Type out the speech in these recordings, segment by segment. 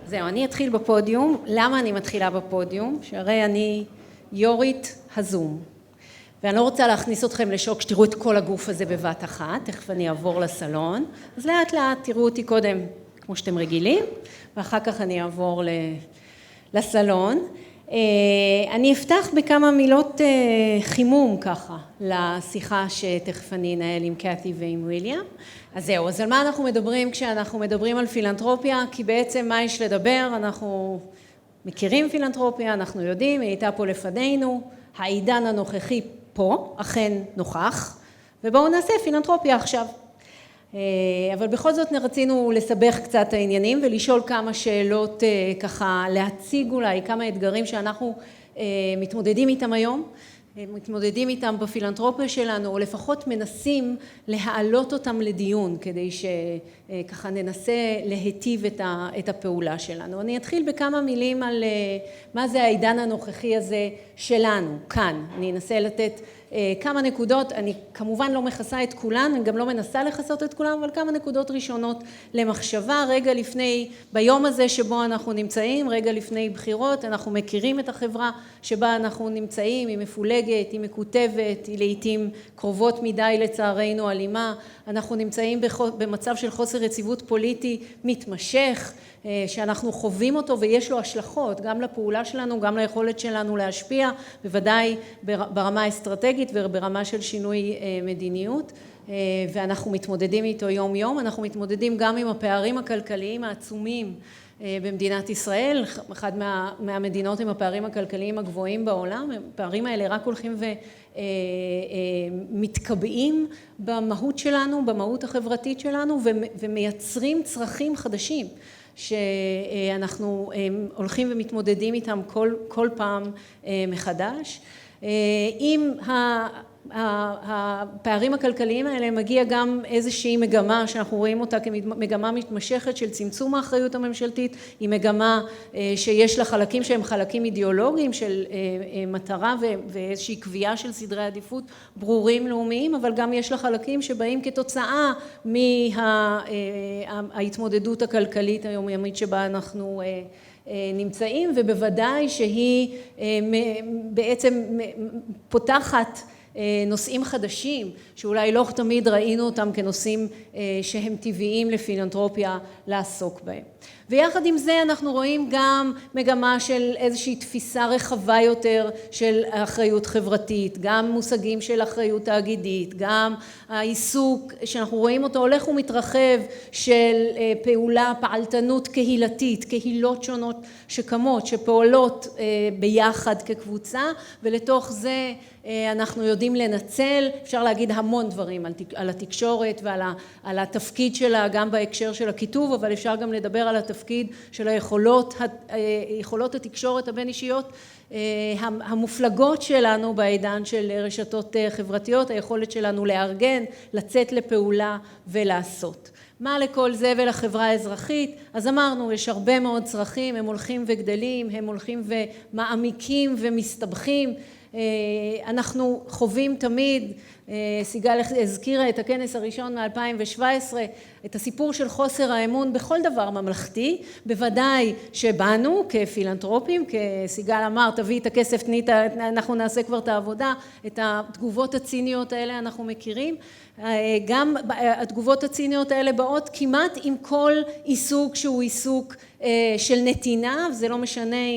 זהו, אני אתחיל בפודיום. למה אני מתחילה בפודיום? שהרי אני יורית הזום. ואני לא רוצה להכניס אתכם לשוק שתראו את כל הגוף הזה בבת אחת, תכף אני אעבור לסלון. אז לאט לאט תראו אותי קודם כמו שאתם רגילים, ואחר כך אני אעבור לסלון. אני אפתח בכמה מילות חימום ככה לשיחה שתכף אני אנהל עם קאתי ועם וויליאם. אז זהו, אז על מה אנחנו מדברים כשאנחנו מדברים על פילנתרופיה? כי בעצם מה יש לדבר? אנחנו מכירים פילנתרופיה, אנחנו יודעים, היא הייתה פה לפנינו, העידן הנוכחי פה, אכן נוכח, ובואו נעשה פילנתרופיה עכשיו. אבל בכל זאת רצינו לסבך קצת העניינים ולשאול כמה שאלות ככה, להציג אולי כמה אתגרים שאנחנו מתמודדים איתם היום, מתמודדים איתם בפילנתרופיה שלנו, או לפחות מנסים להעלות אותם לדיון, כדי שככה ננסה להיטיב את הפעולה שלנו. אני אתחיל בכמה מילים על מה זה העידן הנוכחי הזה שלנו, כאן. אני אנסה לתת כמה נקודות, אני כמובן לא מכסה את כולן, אני גם לא מנסה לכסות את כולן, אבל כמה נקודות ראשונות למחשבה, רגע לפני, ביום הזה שבו אנחנו נמצאים, רגע לפני בחירות, אנחנו מכירים את החברה שבה אנחנו נמצאים, היא מפולגת, היא מקוטבת, היא לעתים קרובות מדי לצערנו אלימה, אנחנו נמצאים במצב של חוסר יציבות פוליטי מתמשך, שאנחנו חווים אותו ויש לו השלכות גם לפעולה שלנו, גם ליכולת שלנו להשפיע, בוודאי ברמה האסטרטגית וברמה של שינוי מדיניות, ואנחנו מתמודדים איתו יום יום, אנחנו מתמודדים גם עם הפערים הכלכליים העצומים במדינת ישראל, אחד מהמדינות עם הפערים הכלכליים הגבוהים בעולם, הפערים האלה רק הולכים ומתקבעים במהות שלנו, במהות החברתית שלנו, ומייצרים צרכים חדשים. שאנחנו הולכים ומתמודדים איתם כל פעם מחדש. עם הפערים הכלכליים האלה מגיע גם איזושהי מגמה שאנחנו רואים אותה כמגמה מתמשכת של צמצום האחריות הממשלתית, היא מגמה שיש לה חלקים שהם חלקים אידיאולוגיים של מטרה ואיזושהי קביעה של סדרי עדיפות ברורים לאומיים, אבל גם יש לה חלקים שבאים כתוצאה מההתמודדות הכלכלית היומיומית שבה אנחנו נמצאים, ובוודאי שהיא בעצם פותחת נושאים חדשים שאולי לא תמיד ראינו אותם כנושאים שהם טבעיים לפילנתרופיה לעסוק בהם. ויחד עם זה אנחנו רואים גם מגמה של איזושהי תפיסה רחבה יותר של אחריות חברתית, גם מושגים של אחריות תאגידית, גם העיסוק שאנחנו רואים אותו הולך ומתרחב של פעלתנות קהילתית, קהילות שונות שקמות, שפועלות ביחד כקבוצה, ולתוך זה אנחנו יודעים לנצל, אפשר להגיד המון דברים על התקשורת ועל התפקיד שלה גם בהקשר של הכיתוב, אבל אפשר גם לדבר על התפקיד של יכולות התקשורת הבין אישיות המופלגות שלנו בעידן של רשתות חברתיות, היכולת שלנו לארגן, לצאת לפעולה ולעשות. מה לכל זה ולחברה האזרחית? אז אמרנו, יש הרבה מאוד צרכים, הם הולכים וגדלים, הם הולכים ומעמיקים ומסתבכים, אנחנו חווים תמיד, סיגל הזכירה את הכנס הראשון מ-2017, את הסיפור של חוסר האמון בכל דבר ממלכתי, בוודאי שבאנו כפילנתרופים, כסיגל אמר, תביא את הכסף, אנחנו נעשה כבר את העבודה, את התגובות הציניות האלה אנחנו מכירים, גם התגובות הציניות האלה באות כמעט עם כל עיסוק שהוא עיסוק של נתינה, וזה לא משנה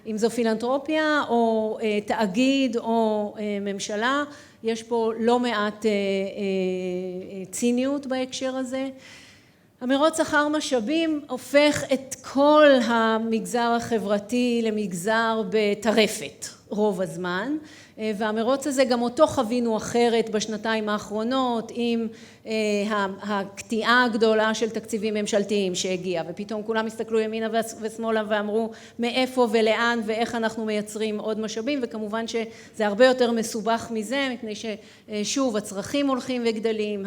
אם זו פילנתרופיה או תאגיד או ממשלה, יש פה לא מעט ציניות בהקשר הזה. המרוץ אחר משאבים הופך את כל המגזר החברתי למגזר בטרפת רוב הזמן, והמרוץ הזה גם אותו חווינו אחרת בשנתיים האחרונות עם הקטיעה הגדולה של תקציבים ממשלתיים שהגיעה, ופתאום כולם הסתכלו ימינה ושמאלה ואמרו מאיפה ולאן ואיך אנחנו מייצרים עוד משאבים, וכמובן שזה הרבה יותר מסובך מזה, מפני ששוב הצרכים הולכים וגדלים,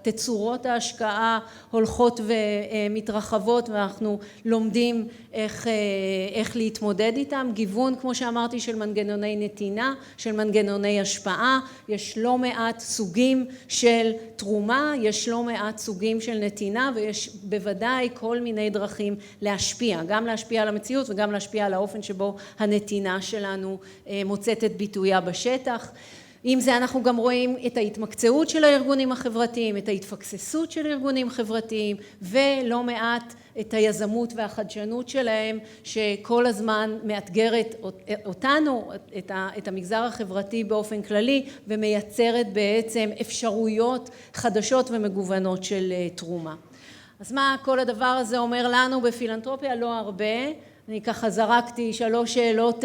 תצורות ההשקעה הולכות ומתרחבות, ואנחנו לומדים איך להתמודד איתם, גיוון כמו שאמרתי של מנגנוני נתינה, של מנגנוני השפעה, יש לא מעט סוגים של תרומה, יש לא מעט סוגים של נתינה, ויש בוודאי כל מיני דרכים להשפיע, גם להשפיע על המציאות וגם להשפיע על האופן שבו הנתינה שלנו מוצאת את ביטויה בשטח. עם זה אנחנו גם רואים את ההתמקצעות של הארגונים החברתיים, את ההתפקססות של ארגונים חברתיים, ולא מעט את היזמות והחדשנות שלהם, שכל הזמן מאתגרת אותנו, את המגזר החברתי באופן כללי, ומייצרת בעצם אפשרויות חדשות ומגוונות של תרומה. אז מה כל הדבר הזה אומר לנו בפילנתרופיה? לא הרבה. אני ככה זרקתי 3 שאלות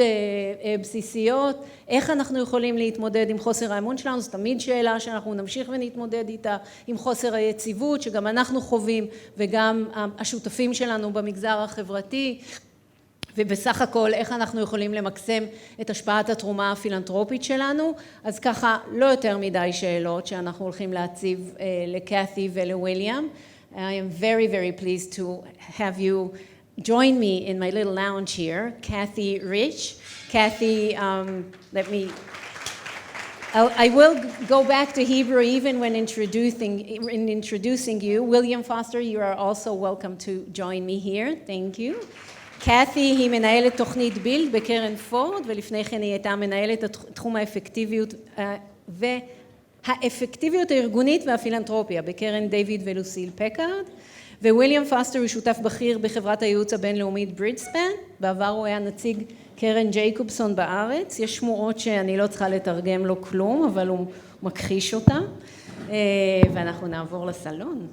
בסיסיות. איך אנחנו יכולים להתמודד עם חוסר האמון שלנו? זו תמיד שאלה שאנחנו נמשיך ונתמודד איתה, עם חוסר היציבות שגם אנחנו חווים וגם השותפים שלנו במגזר החברתי. ובסך הכל איך אנחנו יכולים למקסם את השפעת התרומה הפילנתרופית שלנו. אז ככה לא יותר מדי שאלות שאנחנו הולכים להציב לקאתי ולוויליאם. I am very, very pleased to have you join me in my little lounge here. Kathy Rich. Kathy, I will go back to Hebrew even when introducing you. William Foster, you are also welcome to join me here. Thank you. Kathy היא מנהלת תוכנית בילד בקרן פורד, ולפני כן היא הייתה מנהלת תחום האפקטיביות והאפקטיביות הארגונית והפילנתרופיה בקרן דיוויד ולוסיל פקארד. וויליאם פוסטר הוא שותף בכיר בחברת הייעוץ הבינלאומית ברידספן, בעבר הוא היה נציג קרן ג'ייקובסון בארץ, יש שמועות שאני לא צריכה לתרגם לו כלום, אבל הוא מכחיש אותם, ואנחנו נעבור לסלון.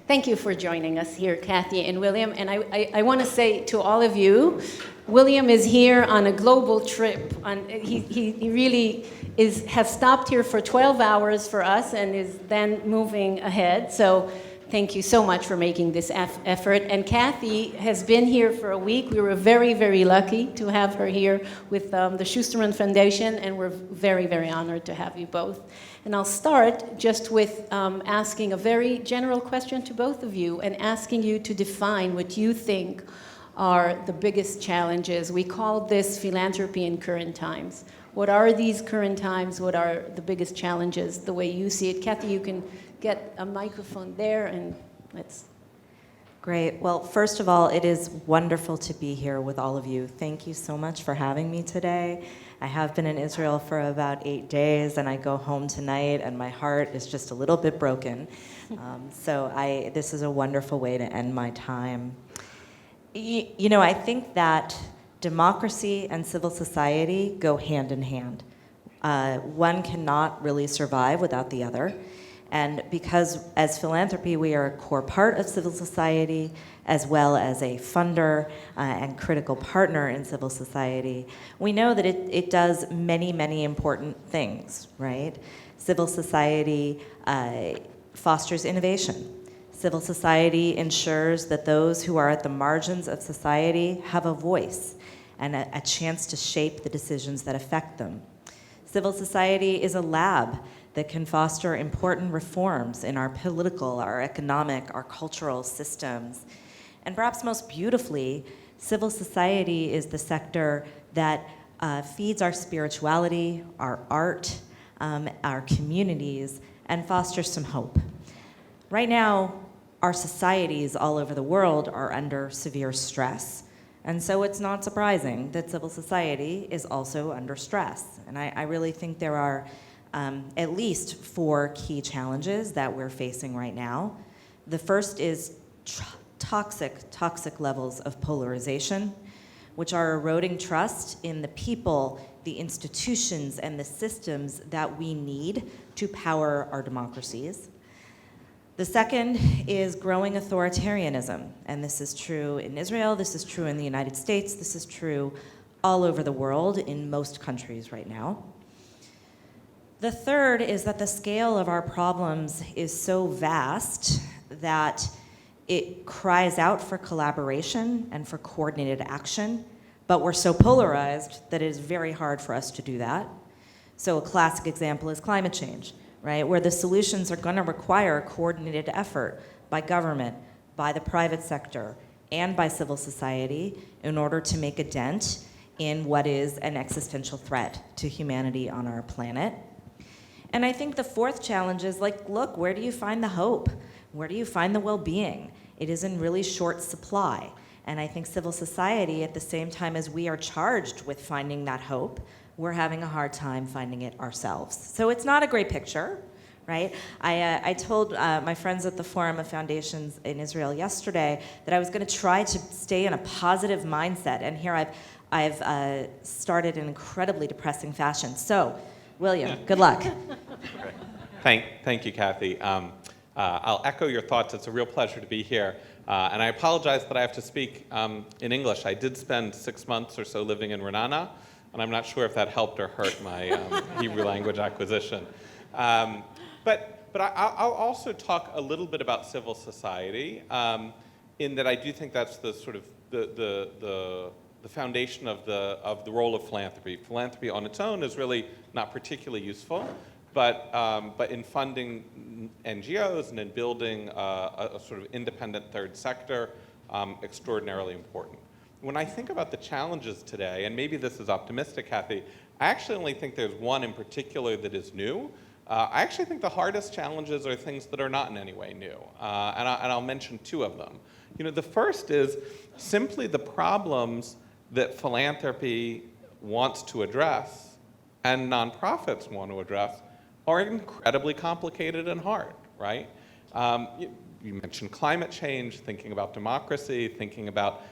Thank you for joining us here, Kathy and William, and I want to say to all of you, William is here on a global trip. He really has stopped here for 12 hours for us and is then moving ahead, so thank you so much for making this effort. And Kathy has been here for a week. We were very, very lucky to have her here with the Schusterman Foundation, and we're very, very honored to have you both. And I'll start just with asking a very general question to both of you and asking you to define what you think are the biggest challenges. We call this philanthropy in current times. What are these current times? What are the biggest challenges, the way you see it? Kathy, you can get a microphone there and let's... Great. Well, first of all, it is wonderful to be here with all of you. Thank you so much for having me today. I have been in Israel for about 8 days, and I go home tonight, and my heart is just a little bit broken. This is a wonderful way to end my time. You know, I think that democracy and civil society go hand in hand. One cannot really survive without the other. And because as philanthropy, we are a core part of civil society, as well as a funder and critical partner in civil society, we know that it does many, many important things, right? Civil society fosters innovation. Civil society ensures that those who are at the margins of society have a voice and a chance to shape the decisions that affect them. Civil society is a lab that can foster important reforms in our political, our economic, our cultural systems. And perhaps most beautifully, civil society is the sector that feeds our spirituality, our art, our communities, and fosters some hope. Right now, our societies all over the world are under severe stress. And so it's not surprising that civil society is also under stress. And I really think there are at least 4 key challenges that we're facing right now. The first is toxic levels of polarization, which are eroding trust in the people, the institutions, and the systems that we need to power our democracies. The second is growing authoritarianism, and this is true in Israel, this is true in the United States, this is true all over the world in most countries right now. The third is that the scale of our problems is so vast that it cries out for collaboration and for coordinated action, but we're so polarized that it is very hard for us to do that. So a classic example is climate change, right? Where the solutions are going to require a coordinated effort by government, by the private sector, and by civil society in order to make a dent in what is an existential threat to humanity on our planet. And I think the fourth challenge is like, look, where do you find the hope? Where do you find the well-being? It is in really short supply. And I think civil society, at the same time as we are charged with finding that hope, we're having a hard time finding it ourselves. So it's not a great picture, right? I told my friends at the Forum of Foundations in Israel yesterday that I was going to try to stay in a positive mindset, and here I've started an incredibly depressing fashion. So, William, good luck. Thank you, Kathy. I'll echo your thoughts. It's a real pleasure to be here. And I apologize that I have to speak in English. I did spend 6 months or so living in Renana, and I'm not sure if that helped or hurt my Hebrew language acquisition. But I'll also talk a little bit about civil society, in that I do think that's the sort of the foundation of the role of philanthropy. Philanthropy on its own is really not particularly useful, but in funding NGOs and in building a sort of independent third sector, extraordinarily important. When I think about the challenges today, and maybe this is optimistic, Kathy, I actually only think there's one in particular that is new. I actually think the hardest challenges are things that are not in any way new, and I'll mention two of them. You know, the first is simply the problems that philanthropy wants to address and nonprofits want to address are incredibly complicated and hard, right? You mentioned climate change, thinking about democracy, thinking about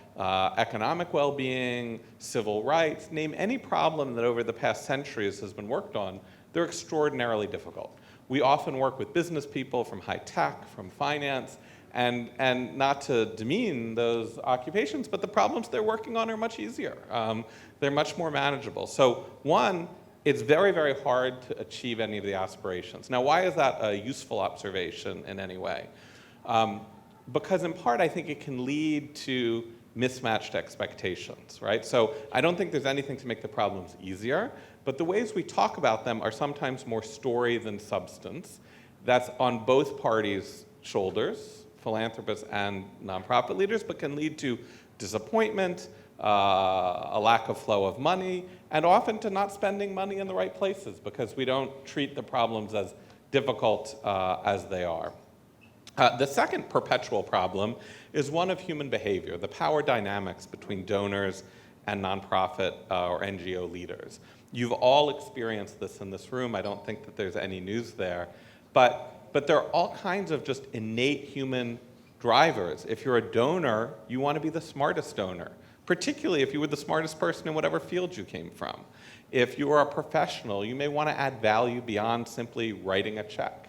economic well-being, civil rights. Name any problem that over the past centuries has been worked on, they're extraordinarily difficult. We often work with business people from high tech, from finance, and not to demean those occupations, but the problems they're working on are much easier. They're much more manageable. So one, it's very, very hard to achieve any of the aspirations. Now, why is that a useful observation in any way? Because in part, I think it can lead to mismatched expectations, right? So I don't think there's anything to make the problems easier, but the ways we talk about them are sometimes more story than substance. That's on both parties' shoulders, philanthropists and nonprofit leaders, but can lead to disappointment, a lack of flow of money, and often to not spending money in the right places because we don't treat the problems as difficult as they are. The second perpetual problem is one of human behavior, the power dynamics between donors and nonprofit or NGO leaders. You've all experienced this in this room. I don't think that there's any news there. But there are all kinds of just innate human drivers. If you're a donor, you want to be the smartest donor, particularly if you were the smartest person in whatever field you came from. If you are a professional, you may want to add value beyond simply writing a check.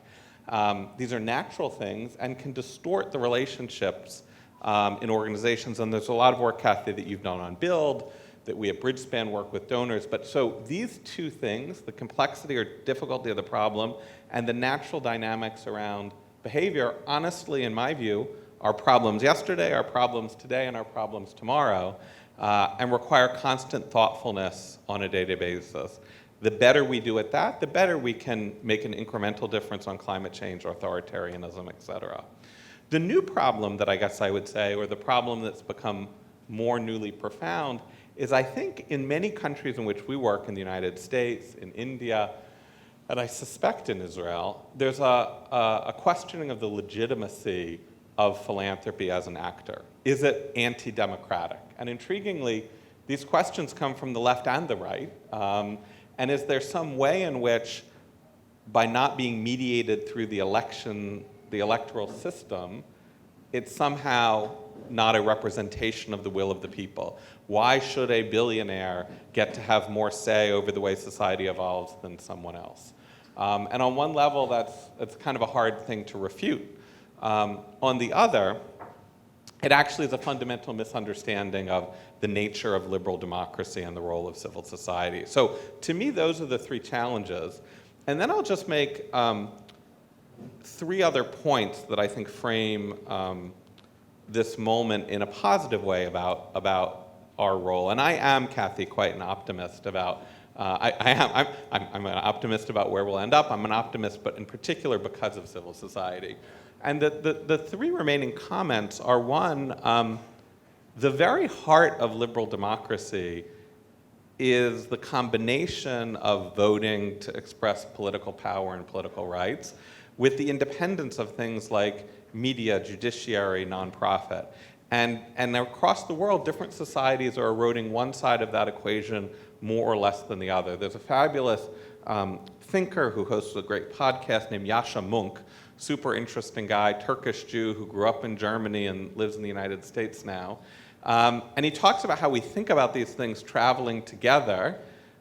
These are natural things and can distort the relationships in organizations. And there's a lot of work, Kathy, that you've done on Build, that we at Bridgespan work with donors. But so these two things, the complexity or difficulty of the problem and the natural dynamics around behavior, honestly, in my view, are problems yesterday, are problems today, and are problems tomorrow, and require constant thoughtfulness on a day-to-day basis. The better we do at that, the better we can make an incremental difference on climate change, authoritarianism, et cetera. The new problem that I guess I would say, or the problem that's become more newly profound, is I think in many countries in which we work, in the United States, in India, and I suspect in Israel, there's a questioning of the legitimacy of philanthropy as an actor. Is it anti-democratic? And intriguingly, these questions come from the left and the right. And is there some way in which, by not being mediated through the electoral system, it's somehow not a representation of the will of the people? Why should a billionaire get to have more say over the way society evolves than someone else? And on one level, that's kind of a hard thing to refute. On the other, it actually is a fundamental misunderstanding of the nature of liberal democracy and the role of civil society. So to me, those are the three challenges. And then I'll just make three other points that I think frame this moment in a positive way about our role. And I am, Kathy, quite an optimist about, I'm an optimist about where we'll end up. I'm an optimist, but in particular because of civil society. And the three remaining comments are, one, the very heart of liberal democracy is the combination of voting to express political power and political rights with the independence of things like media, judiciary, nonprofit. And across the world, different societies are eroding one side of that equation more or less than the other. There's a fabulous thinker who hosts a great podcast named Yasha Munk, super interesting guy, Turkish Jew who grew up in Germany and lives in the United States now. And he talks about how we think about these things traveling together,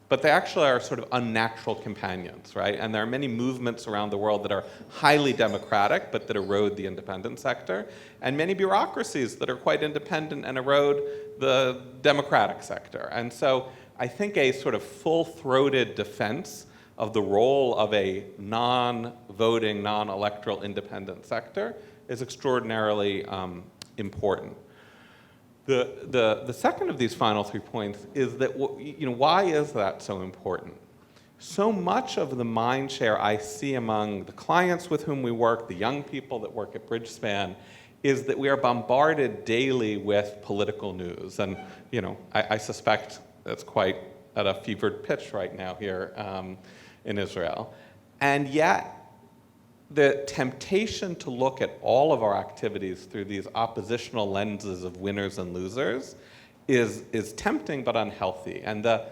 but they actually are sort of unnatural companions, right? And there are many movements around the world that are highly democratic, but that erode the independent sector, and many bureaucracies that are quite independent and erode the democratic sector. And so I think a sort of full-throated defense of the role of a non-voting, non-electoral independent sector is extraordinarily important. The second of these final 3 points is that, why is that so important? So much of the mind share I see among the clients with whom we work, the young people that work at Bridgespan, is that we are bombarded daily with political news. And, I suspect that's quite at a fevered pitch right now here in Israel. And yet, the temptation to look at all of our activities through these oppositional lenses of winners and losers is tempting but unhealthy. And the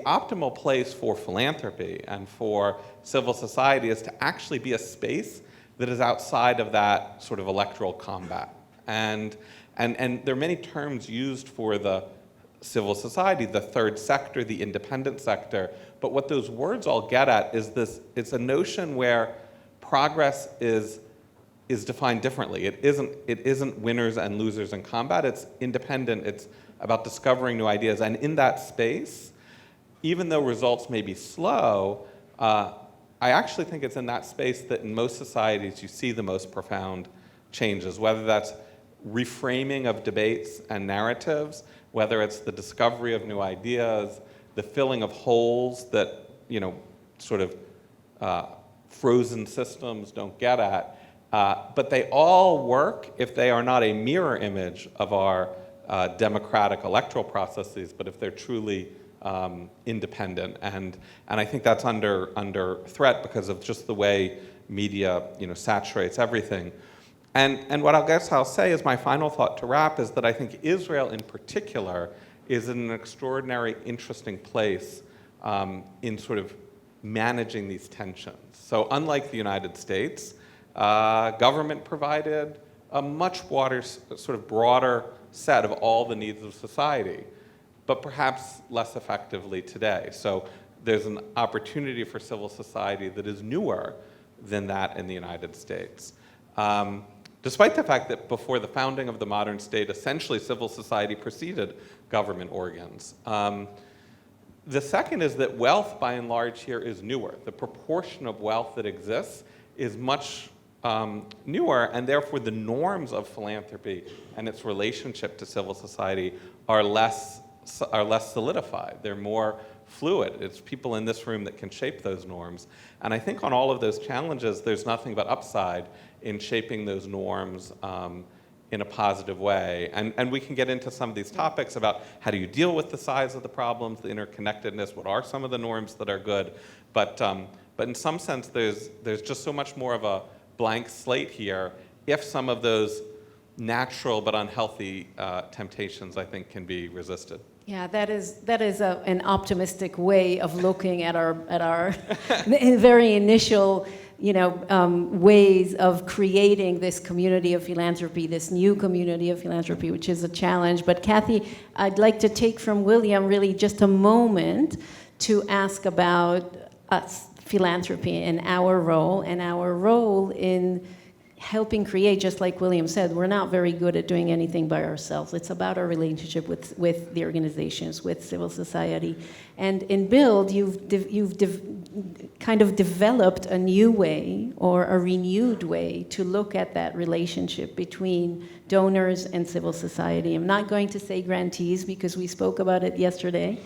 optimal place for philanthropy and for civil society is to actually be a space that is outside of that sort of electoral combat. And there are many terms used for the civil society, the third sector, the independent sector, but what those words all get at is it's a notion where progress is defined differently. It isn't winners and losers in combat. It's independent. It's about discovering new ideas. And in that space, even though results may be slow, I actually think it's in that space that in most societies you see the most profound changes, whether that's reframing of debates and narratives, whether it's the discovery of new ideas, the filling of holes that, sort of frozen systems don't get at, but they all work if they are not a mirror image of our democratic electoral processes, but if they're truly independent. And I think that's under threat because of just the way media saturates everything. And what I'll say is my final thought to wrap is that I think Israel in particular is in an extraordinary, interesting place in sort of managing these tensions. So unlike the United States, government provided a much broader set of all the needs of society, but perhaps less effectively today. So there's an opportunity for civil society that is newer than that in the United States. Despite the fact that before the founding of the modern state, essentially civil society preceded government organs. The second is that wealth, by and large, here is newer. The proportion of wealth that exists is much newer, and therefore the norms of philanthropy and its relationship to civil society are less solidified. They're more fluid. It's people in this room that can shape those norms. And I think on all of those challenges, there's nothing but upside in shaping those norms in a positive way. And we can get into some of these topics about how do you deal with the size of the problems, the interconnectedness, what are some of the norms that are good. But in some sense, there's just so much more of a blank slate here if some of those natural but unhealthy temptations, I think, can be resisted. Yeah, that is an optimistic way of looking at our very initial ways of creating this community of philanthropy, this new community of philanthropy, which is a challenge. But Kathy, I'd like to take from William really just a moment to ask about us, philanthropy, and our role in helping create, just like William said, we're not very good at doing anything by ourselves. It's about our relationship with the organizations, with civil society. And in Build, you've kind of developed a new way or a renewed way to look at that relationship between donors and civil society. I'm not going to say grantees because we spoke about it yesterday.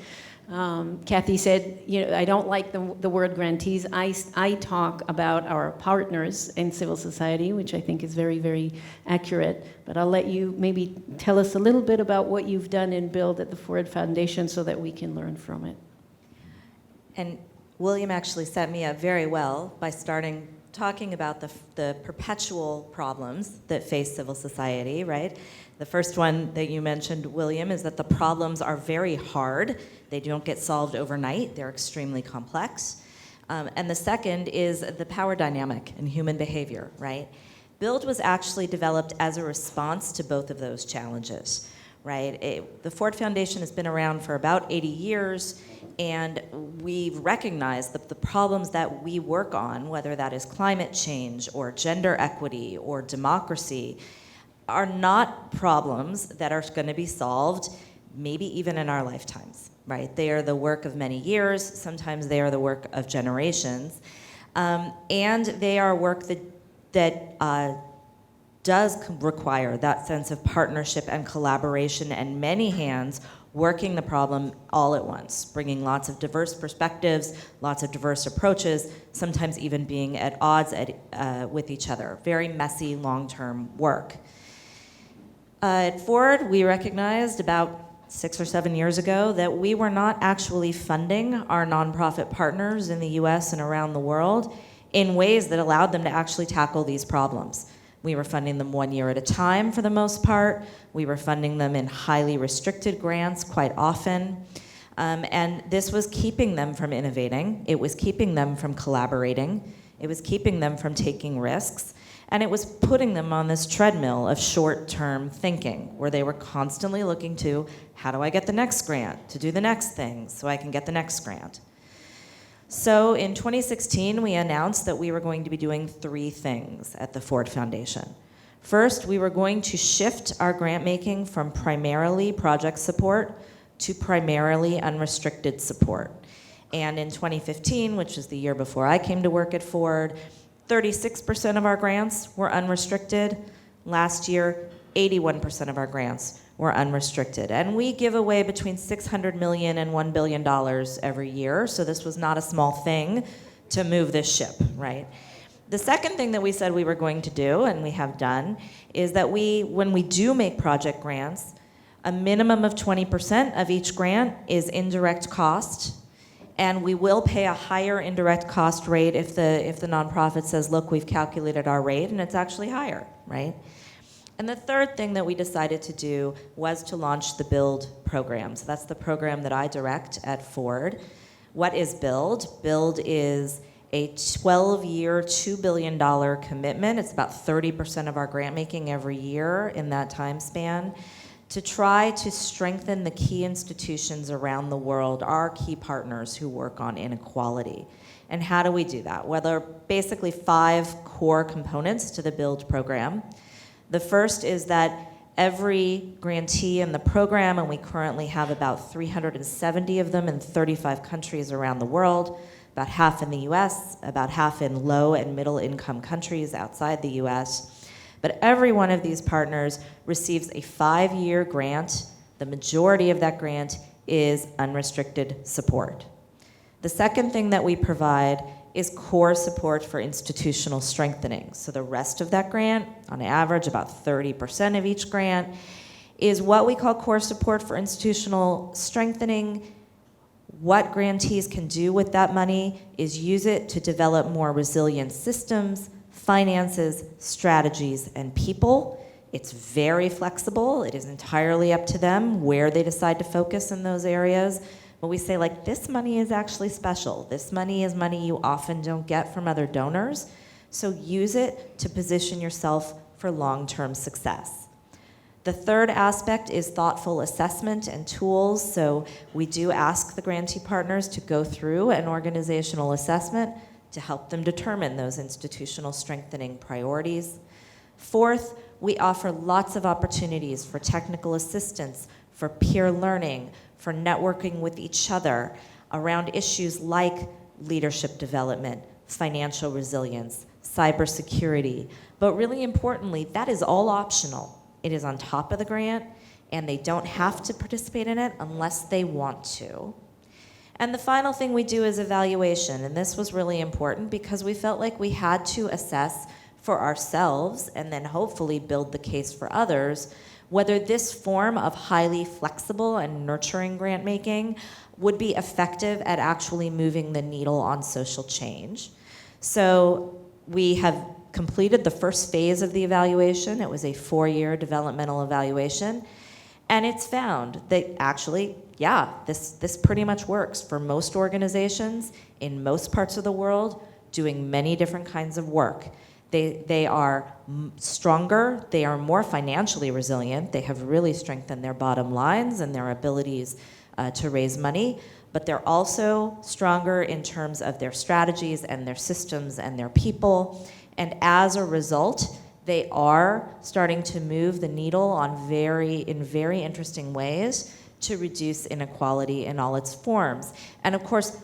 Kathy said, I don't like the word grantees. I talk about our partners in civil society, which I think is very, very accurate. But I'll let you maybe tell us a little bit about what you've done in Build at the Ford Foundation so that we can learn from it. And William actually set me up very well by talking about the perpetual problems that face civil society, right? The first one that you mentioned, William, is that the problems are very hard. They don't get solved overnight. They're extremely complex. And the second is the power dynamic in human behavior, right? Build was actually developed as a response to both of those challenges, right? The Ford Foundation has been around for about 80 years, and we've recognized that the problems that we work on, whether that is climate change or gender equity or democracy, are not problems that are going to be solved maybe even in our lifetimes, right? They are the work of many years. Sometimes they are the work of generations. And they are work that does require that sense of partnership and collaboration and many hands working the problem all at once, bringing lots of diverse perspectives, lots of diverse approaches, sometimes even being at odds with each other. Very messy, long-term work. At Ford, we recognized about 6 or 7 years ago that we were not actually funding our nonprofit partners in the US and around the world in ways that allowed them to actually tackle these problems. We were funding them 1 year at a time for the most part. We were funding them in highly restricted grants quite often. And this was keeping them from innovating. It was keeping them from collaborating. It was keeping them from taking risks. And it was putting them on this treadmill of short-term thinking, where they were constantly looking to, how do I get the next grant to do the next thing so I can get the next grant? So in 2016, we announced that we were going to be doing 3 things at the Ford Foundation. First, we were going to shift our grant making from primarily project support to primarily unrestricted support. And in 2015, which is the year before I came to work at Ford, 36% of our grants were unrestricted. Last year, 81% of our grants were unrestricted. And we give away between $600 million and $1 billion every year, so this was not a small thing to move this ship, right? The second thing that we said we were going to do, and we have done, is that when we do make project grants, a minimum of 20% of each grant is indirect cost, and we will pay a higher indirect cost rate if the nonprofit says, look, we've calculated our rate, and it's actually higher, right? And the third thing that we decided to do was to launch the BUILD program. So that's the program that I direct at Ford. What is BUILD? BUILD is a 12-year, $2 billion commitment. It's about 30% of our grant making every year in that time span, to try to strengthen the key institutions around the world, our key partners who work on inequality. And how do we do that? Well, there are basically 5 core components to the BUILD program. The first is that every grantee in the program, and we currently have about 370 of them in 35 countries around the world, about half in the US, about half in low and middle income countries outside the US. But every one of these partners receives a 5-year grant. The majority of that grant is unrestricted support. The second thing that we provide is core support for institutional strengthening. So the rest of that grant, on average about 30% of each grant, is what we call core support for institutional strengthening. What grantees can do with that money is use it to develop more resilient systems, finances, strategies, and people. It's very flexible. It is entirely up to them where they decide to focus in those areas. But we say, like, this money is actually special. This money is money you often don't get from other donors. So use it to position yourself for long-term success. The third aspect is thoughtful assessment and tools. So we do ask the grantee partners to go through an organizational assessment to help them determine those institutional strengthening priorities. Fourth, we offer lots of opportunities for technical assistance, for peer learning, for networking with each other around issues like leadership development, financial resilience, cybersecurity. But really importantly, that is all optional. It is on top of the grant, and they don't have to participate in it unless they want to. And the final thing we do is evaluation, and this was really important because we felt like we had to assess for ourselves and then hopefully build the case for others whether this form of highly flexible and nurturing grant making would be effective at actually moving the needle on social change. So we have completed the first phase of the evaluation. It was a 4-year developmental evaluation. And it's found that actually, yeah, this pretty much works for most organizations in most parts of the world doing many different kinds of work. They are stronger, they are more financially resilient, they have really strengthened their bottom lines and their abilities to raise money, but they're also stronger in terms of their strategies and their systems and their people. And as a result, they are starting to move the needle in very interesting ways to reduce inequality in all its forms. And of course,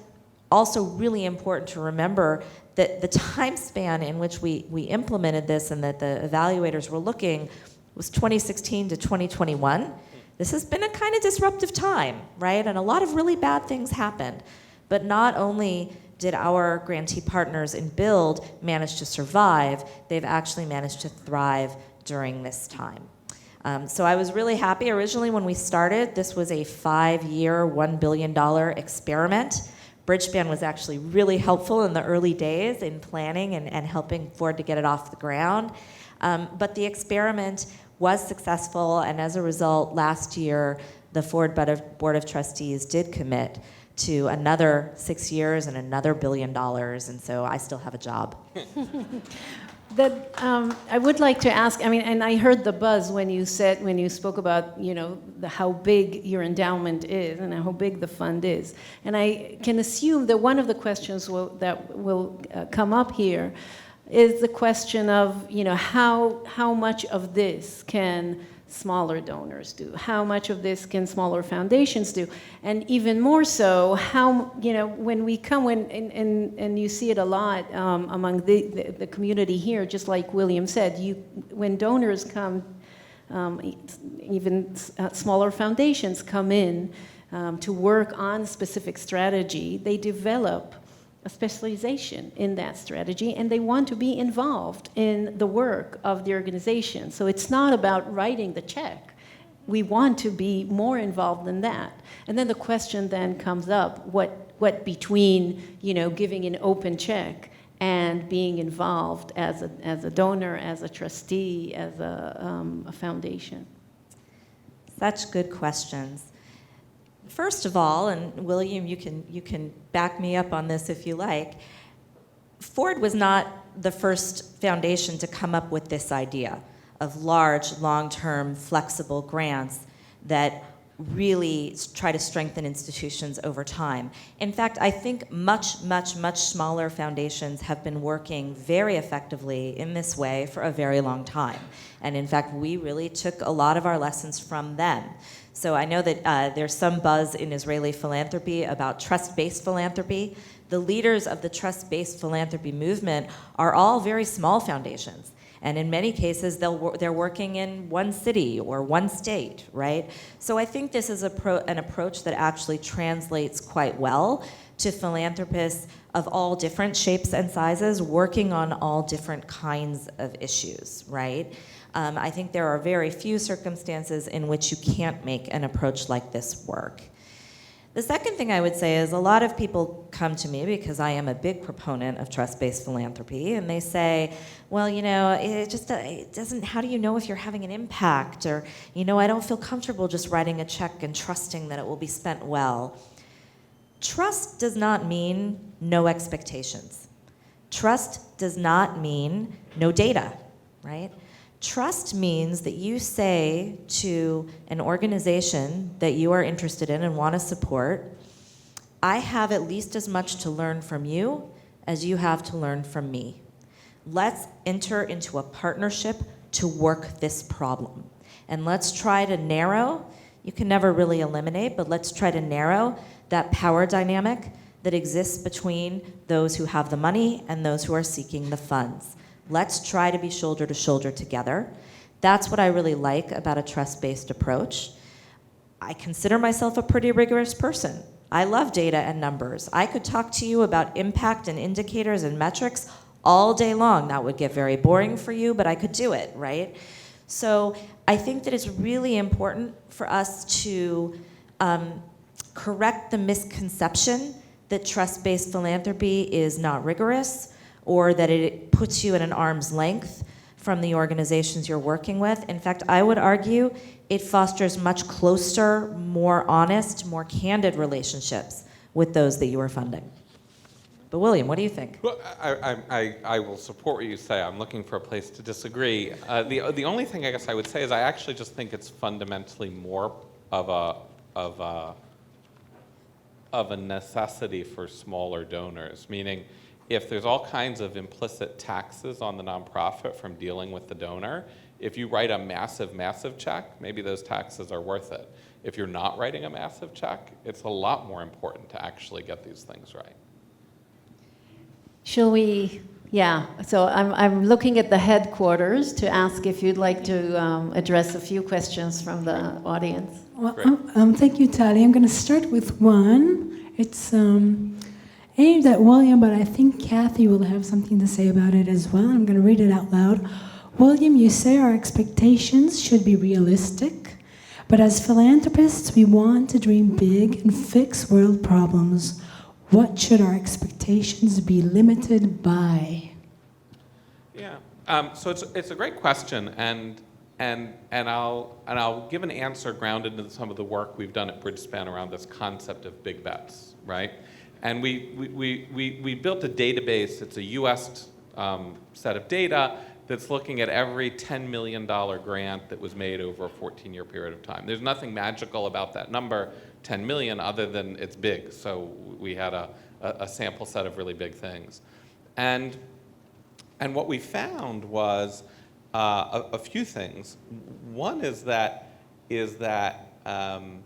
also really important to remember that the time span in which we implemented this and that the evaluators were looking was 2016 to 2021. This has been a kind of disruptive time, right? And a lot of really bad things happened. But not only did our grantee partners in Build manage to survive, they've actually managed to thrive during this time. So I was really happy. Originally when we started, this was a 5-year, $1 billion experiment. Bridgespan was actually really helpful in the early days in planning and helping Ford to get it off the ground. But the experiment was successful, and as a result, last year, the Ford Board of Trustees did commit to another 6 years and another $1 billion, and so I still have a job. I would like to ask, I mean, and I heard the buzz when you spoke about, how big your endowment is and how big the fund is. And I can assume that one of the questions that will come up here is the question of, how much of this can smaller donors do? How much of this can smaller foundations do? And even more so, when we come and you see it a lot among the community here, just like William said, when donors come, even smaller foundations come in to work on specific strategy, they develop a specialization in that strategy, and they want to be involved in the work of the organization. So it's not about writing the check. We want to be more involved than that. And then the question then comes up, what between, giving an open check and being involved as a donor, as a trustee, as a foundation? Such good questions. First of all, and William, you can back me up on this if you like, Ford was not the first foundation to come up with this idea of large, long-term, flexible grants that really try to strengthen institutions over time. In fact, I think much, much, much smaller foundations have been working very effectively in this way for a very long time. And in fact, we really took a lot of our lessons from them. So I know that there's some buzz in Israeli philanthropy about trust-based philanthropy. The leaders of the trust-based philanthropy movement are all very small foundations. And in many cases, they're working in one city or one state, right? So I think this is an approach that actually translates quite well to philanthropists of all different shapes and sizes working on all different kinds of issues, right? I think there are very few circumstances in which you can't make an approach like this work. The second thing I would say is a lot of people come to me because I am a big proponent of trust-based philanthropy, and they say, well, it doesn't, how do you know if you're having an impact? Or, I don't feel comfortable just writing a check and trusting that it will be spent well. Trust does not mean no expectations. Trust does not mean no data, right? Trust means that you say to an organization that you are interested in and want to support, I have at least as much to learn from you as you have to learn from me. Let's enter into a partnership to work this problem. And let's try to narrow, you can never really eliminate, but let's try to narrow that power dynamic that exists between those who have the money and those who are seeking the funds. Let's try to be shoulder to shoulder together. That's what I really like about a trust-based approach. I consider myself a pretty rigorous person. I love data and numbers. I could talk to you about impact and indicators and metrics all day long. That would get very boring for you, but I could do it, right? So I think that it's really important for us to correct the misconception that trust-based philanthropy is not rigorous or that it puts you at an arm's length from the organizations you're working with. In fact, I would argue it fosters much closer, more honest, more candid relationships with those that you are funding. But William, what do you think? Well, I will support what you say. I'm looking for a place to disagree. The only thing I guess I would say is I actually just think it's fundamentally more of a necessity for smaller donors, meaning if there's all kinds of implicit taxes on the nonprofit from dealing with the donor, if you write a massive, massive check, maybe those taxes are worth it. If you're not writing a massive check, it's a lot more important to actually get these things right. Shall we? Yeah, so I'm looking at the headquarters to ask if you'd like to address a few questions from the audience. Well, thank you, Tali. I'm going to start with one. It's aimed at William, but I think Kathy will have something to say about it as well. I'm going to read it out loud. William, you say our expectations should be realistic, but as philanthropists, we want to dream big and fix world problems. What should our expectations be limited by? Yeah, so it's a great question, and I'll give an answer grounded in some of the work we've done at Bridgespan around this concept of big bets, right? And we built a database. It's a U.S. Set of data that's looking at every $10 million grant that was made over a 14-year period of time. There's nothing magical about that number, 10 million, other than it's big. So we had a sample set of really big things. And what we found was a few things. One is that on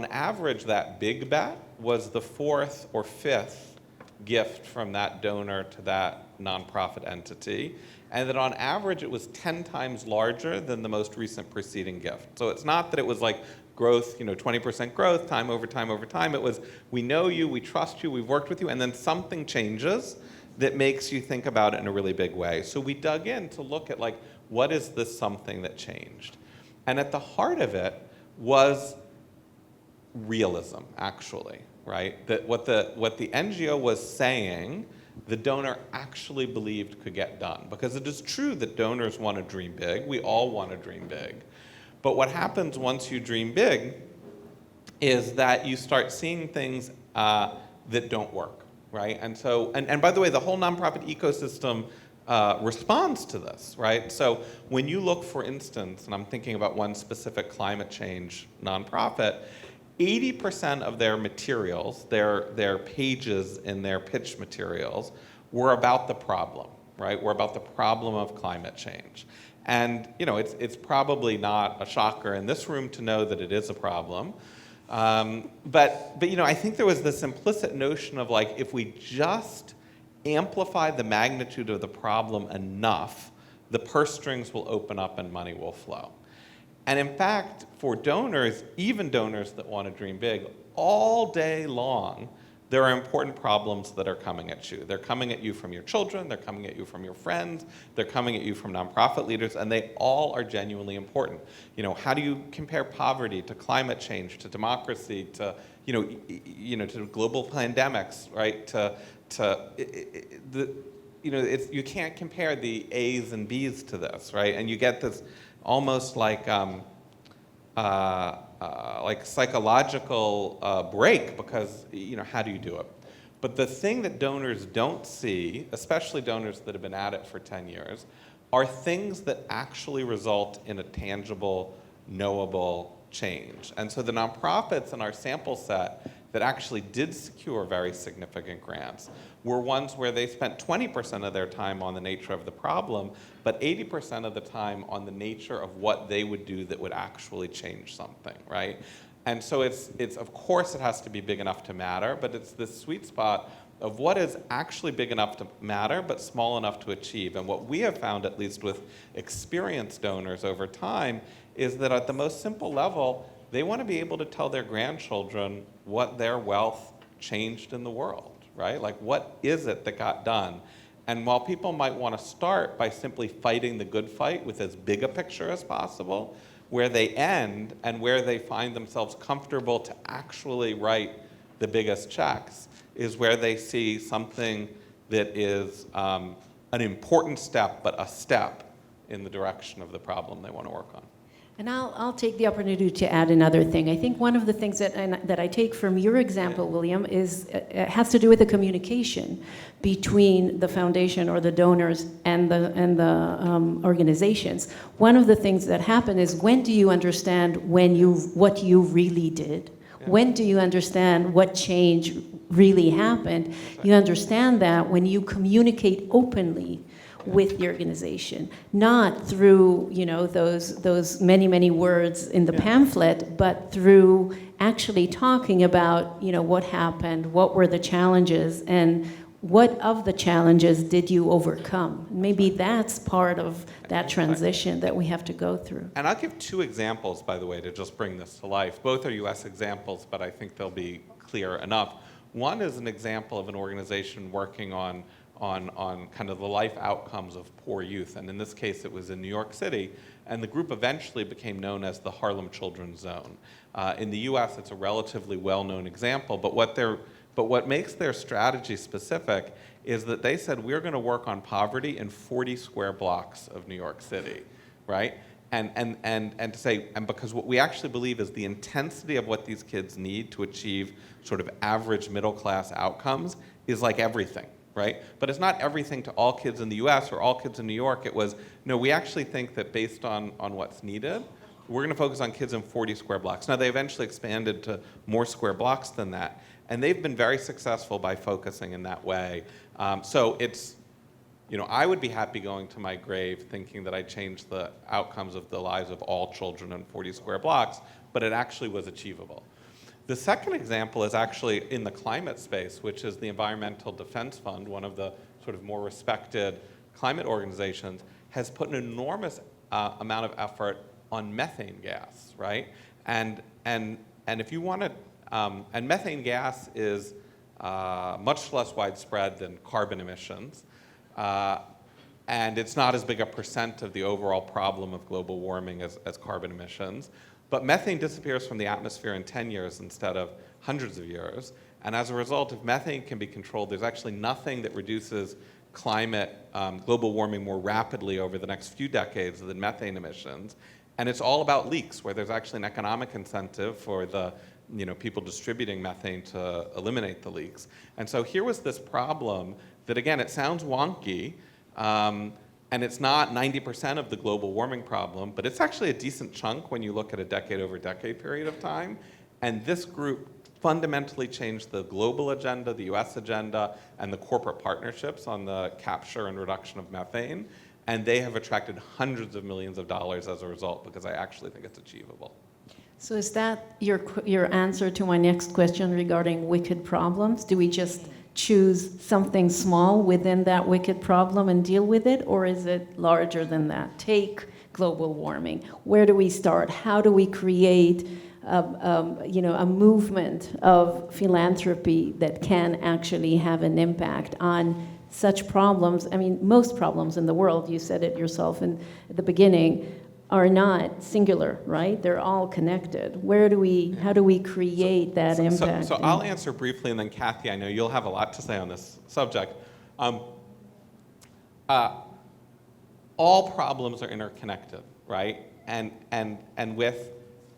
average, that big bet was the fourth or fifth gift from that donor to that nonprofit entity, and that on average it was 10 times larger than the most recent preceding gift. So it's not that it was like growth, 20% growth, time over time over time. It was, we know you, we trust you, we've worked with you, and then something changes that makes you think about it in a really big way. So we dug in to look at what is this something that changed? And at the heart of it was realism, actually, right? That what the NGO was saying, the donor actually believed could get done. Because it is true that donors want to dream big. We all want to dream big. But what happens once you dream big is that you start seeing things that don't work, right? And so, and by the way, the whole nonprofit ecosystem responds to this, right? So when you look, for instance, and I'm thinking about one specific climate change nonprofit, 80% of their materials, their pages in their pitch materials, were about the problem, right? Were about the problem of climate change. And it's probably not a shocker in this room to know that it is a problem. But I think there was this implicit notion of if we just amplify the magnitude of the problem enough, the purse strings will open up and money will flow. And in fact, for donors, even donors that want to dream big, all day long, there are important problems that are coming at you. They're coming at you from your children, they're coming at you from your friends, they're coming at you from nonprofit leaders, and they all are genuinely important. How do you compare poverty to climate change, to democracy, to to global pandemics, right? You can't compare the A's and B's to this, right? And you get this almost like psychological break because, how do you do it? But the thing that donors don't see, especially donors that have been at it for 10 years, are things that actually result in a tangible, knowable change. And so the nonprofits in our sample set that actually did secure very significant grants were ones where they spent 20% of their time on the nature of the problem, but 80% of the time on the nature of what they would do that would actually change something, right? And so it's of course it has to be big enough to matter, but it's this sweet spot of what is actually big enough to matter, but small enough to achieve. And what we have found, at least with experienced donors over time, is that at the most simple level, they want to be able to tell their grandchildren what their wealth changed in the world, right? What is it that got done? And while people might want to start by simply fighting the good fight with as big a picture as possible, where they end and where they find themselves comfortable to actually write the biggest checks is where they see something that is an important step, but a step in the direction of the problem they want to work on. And I'll take the opportunity to add another thing. I think one of the things that I take from your example, William, is has to do with the communication between the foundation or the donors and the organizations. One of the things that happen is, when do you understand what you really did? Yeah. When do you understand what change really happened? You understand that when you communicate openly with the organization, not through those many words in the pamphlet, but through actually talking about what happened, what were the challenges, and what of the challenges did you overcome. Maybe that's part of that transition that we have to go through. And I'll give two examples, by the way, to just bring this to life. Both are US examples, but I think they'll be clear enough. One is an example of an organization working on kind of the life outcomes of poor youth. And in this case, it was in New York City. And the group eventually became known as the Harlem Children's Zone. In the US, it's a relatively well-known example. But what makes their strategy specific is that they said, we're going to work on poverty in 40 square blocks of New York City, right? And because what we actually believe is the intensity of what these kids need to achieve sort of average middle-class outcomes is like everything. Right? But it's not everything to all kids in the US or all kids in New York. It was, no, we actually think that based on what's needed, we're going to focus on kids in 40 square blocks. Now, they eventually expanded to more square blocks than that. And they've been very successful by focusing in that way. So it's, I would be happy going to my grave thinking that I changed the outcomes of the lives of all children in 40 square blocks, but it actually was achievable. The second example is actually in the climate space, which is the Environmental Defense Fund, one of the sort of more respected climate organizations, has put an enormous amount of effort on methane gas, right? And if you want to, and methane gas is much less widespread than carbon emissions, and it's not as big a percent of the overall problem of global warming as carbon emissions. But methane disappears from the atmosphere in 10 years instead of hundreds of years. And as a result, if methane can be controlled, there's actually nothing that reduces global warming more rapidly over the next few decades than methane emissions. And it's all about leaks, where there's actually an economic incentive for the people distributing methane to eliminate the leaks. And so here was this problem that, again, it sounds wonky, and it's not 90% of the global warming problem, but it's actually a decent chunk when you look at a decade-over-decade period of time. And this group fundamentally changed the global agenda, the US agenda, and the corporate partnerships on the capture and reduction of methane. And they have attracted hundreds of millions of dollars as a result, because I actually think it's achievable. So is that your answer to my next question regarding wicked problems? Do we just choose something small within that wicked problem and deal with it, or is it larger than that? Take global warming. Where do we start? How do we create a movement of philanthropy that can actually have an impact on such problems? I mean, most problems in the world, you said it yourself at the beginning, are not singular, right? They're all connected. How do we create that impact? So I'll answer briefly, and then Kathy, I know you'll have a lot to say on this subject. All problems are interconnected, right? And with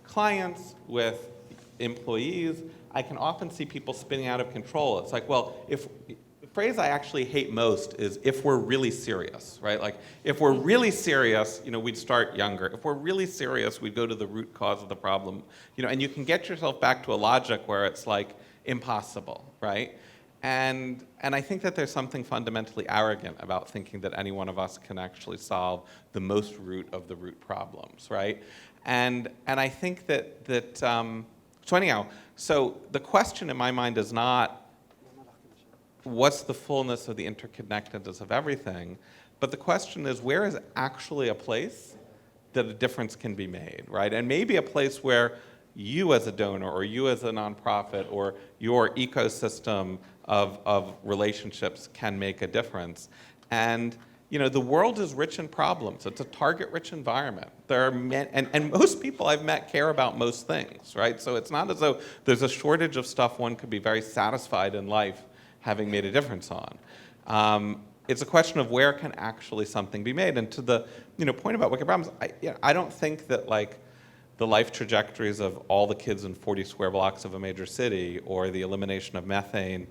clients, with employees, I can often see people spinning out of control. It's like, well, the phrase I actually hate most is if we're really serious, right? Like, if we're really serious, we'd start younger. If we're really serious, we'd go to the root cause of the problem. And you can get yourself back to a logic where it's like impossible, right? And I think that there's something fundamentally arrogant about thinking that any one of us can actually solve the most root of the root problems, right? And I think that so anyhow, so the question in my mind is not what's the fullness of the interconnectedness of everything, but the question is, where is actually a place that a difference can be made, right? And maybe a place where you as a donor or you as a nonprofit or your ecosystem of relationships can make a difference. And the world is rich in problems. It's a target-rich environment. There are and most people I've met care about most things, right? So it's not as though there's a shortage of stuff one could be very satisfied in life having made a difference on. It's a question of where can actually something be made. And to the point about wicked problems, I don't think that the life trajectories of all the kids in 40 square blocks of a major city, or the elimination of methane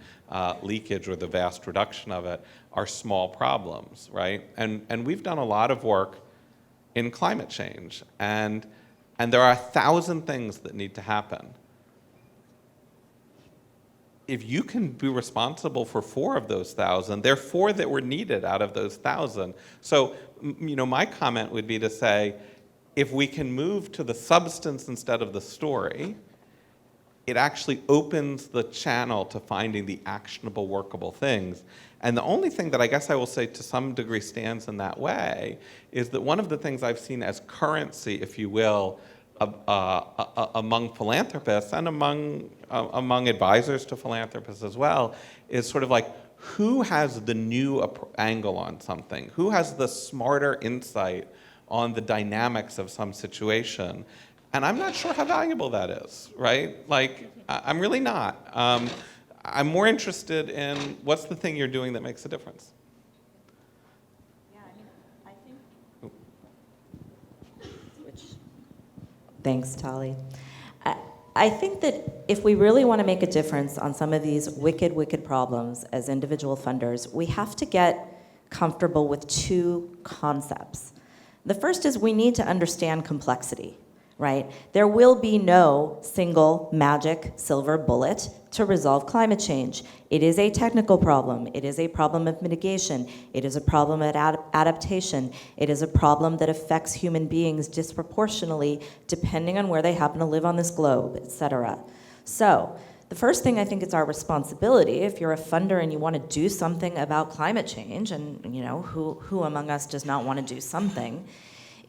leakage, or the vast reduction of it, are small problems, right? And we've done a lot of work in climate change, and there are 1,000 things that need to happen. If you can be responsible for 4 of those 1,000, there are 4 that were needed out of those 1,000. So, my comment would be to say, if we can move to the substance instead of the story, it actually opens the channel to finding the actionable, workable things. And the only thing that I guess I will say to some degree stands in that way is that one of the things I've seen as currency, if you will, among philanthropists and among advisors to philanthropists as well, is sort of like, who has the new angle on something? Who has the smarter insight on the dynamics of some situation? And I'm not sure how valuable that is, right? I'm really not. I'm more interested in what's the thing you're doing that makes a difference. Yeah, I think... Thanks, Tali. I think that if we really want to make a difference on some of these wicked problems as individual funders, we have to get comfortable with 2 concepts. The first is we need to understand complexity, right? There will be no single magic silver bullet to resolve climate change. It is a technical problem. It is a problem of mitigation. It is a problem of adaptation. It is a problem that affects human beings disproportionately depending on where they happen to live on this globe, et cetera. So the first thing I think it's our responsibility, if you're a funder and you want to do something about climate change, and who among us does not want to do something,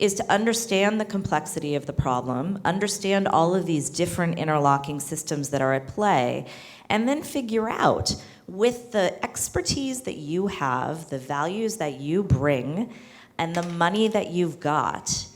is to understand the complexity of the problem, understand all of these different interlocking systems that are at play, and then figure out, with the expertise that you have, the values that you bring, and the money that you've got,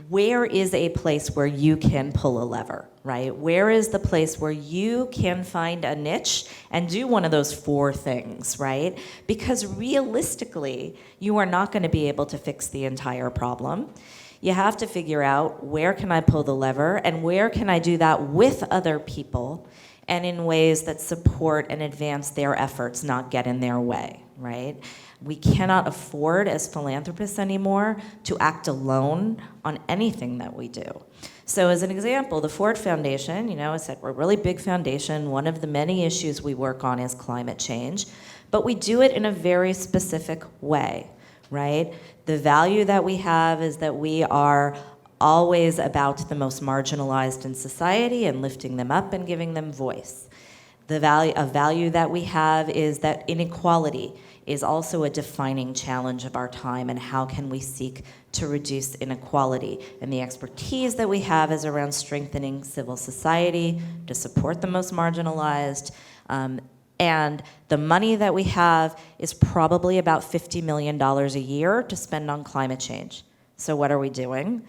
where is a place where you can pull a lever, right? Where is the place where you can find a niche and do one of those 4 things, right? Because realistically, you are not going to be able to fix the entire problem. You have to figure out, where can I pull the lever, and where can I do that with other people and in ways that support and advance their efforts, not get in their way, right? We cannot afford as philanthropists anymore to act alone on anything that we do. So as an example, the Ford Foundation, I said we're a really big foundation. One of the many issues we work on is climate change, but we do it in a very specific way, right? The value that we have is that we are always about the most marginalized in society and lifting them up and giving them voice. The value that we have is that inequality is also a defining challenge of our time, and how can we seek to reduce inequality. And the expertise that we have is around strengthening civil society to support the most marginalized. And the money that we have is probably about $50 million a year to spend on climate change. So what are we doing?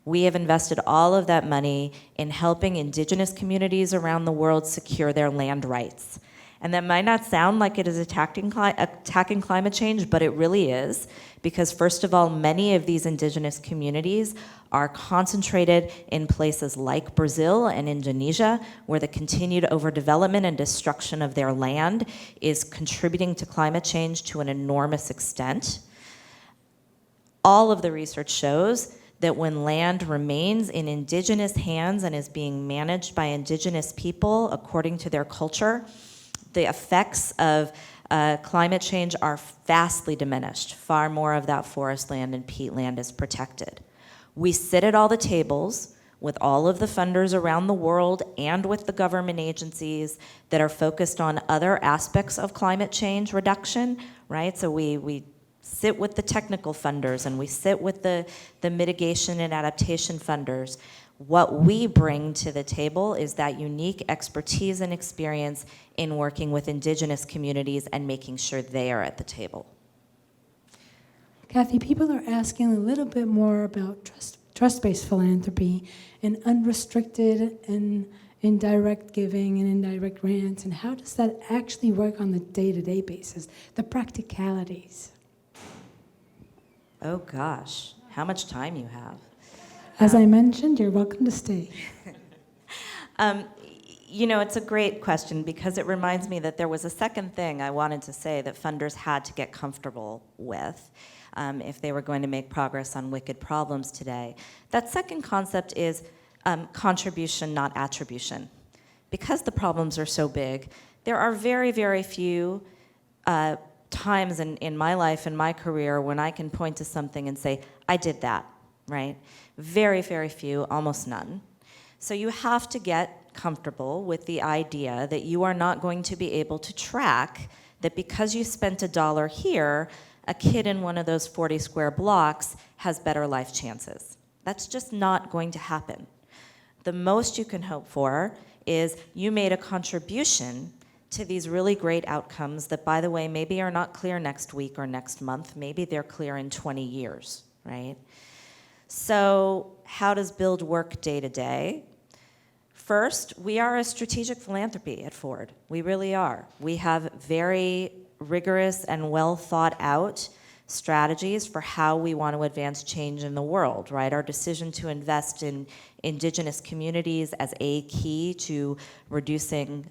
We have invested all of that money in helping indigenous communities around the world secure their land rights. And that might not sound like it is attacking climate change, but it really is, because first of all, many of these indigenous communities are concentrated in places like Brazil and Indonesia, where the continued overdevelopment and destruction of their land is contributing to climate change to an enormous extent. All of the research shows that when land remains in indigenous hands and is being managed by indigenous people according to their culture, the effects of climate change are vastly diminished. Far more of that forest land and peat land is protected. We sit at all the tables with all of the funders around the world and with the government agencies that are focused on other aspects of climate change reduction, right? So we sit with the technical funders and we sit with the mitigation and adaptation funders. What we bring to the table is that unique expertise and experience in working with indigenous communities and making sure they are at the table. Kathy, people are asking a little bit more about trust-based philanthropy and unrestricted and indirect giving and indirect grants, and how does that actually work on the day-to-day basis, the practicalities? Oh gosh, how much time you have. As I mentioned, you're welcome to stay. You know, it's a great question because it reminds me that there was a second thing I wanted to say that funders had to get comfortable with if they were going to make progress on wicked problems today. That second concept is contribution, not attribution. Because the problems are so big, there are very, very few times in my life, in my career, when I can point to something and say, I did that, right? Very, very few, almost none. So you have to get comfortable with the idea that you are not going to be able to track that because you spent $1 here, a kid in one of those 40 square blocks has better life chances. That's just not going to happen. The most you can hope for is you made a contribution to these really great outcomes that, by the way, maybe are not clear next week or next month. Maybe they're clear in 20 years, right? So how does Build work day to day? First, we are a strategic philanthropy at Ford. We really are. We have very rigorous and well thought out strategies for how we want to advance change in the world, right? Our decision to invest in indigenous communities as a key to reducing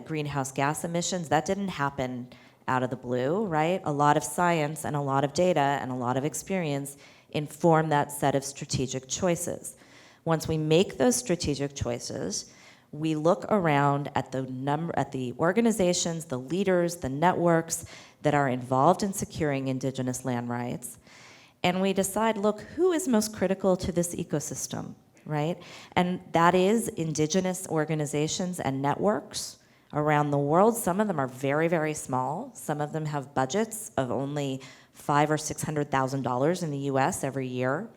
greenhouse gas emissions, that didn't happen out of the blue, right? A lot of science and a lot of data and a lot of experience inform that set of strategic choices. Once we make those strategic choices, we look around at the organizations, the leaders, the networks that are involved in securing indigenous land rights, and we decide, look, who is most critical to this ecosystem, right? And that is indigenous organizations and networks around the world. Some of them are very, very small. Some of them have budgets of only $500,000 or $600,000 in the US every year.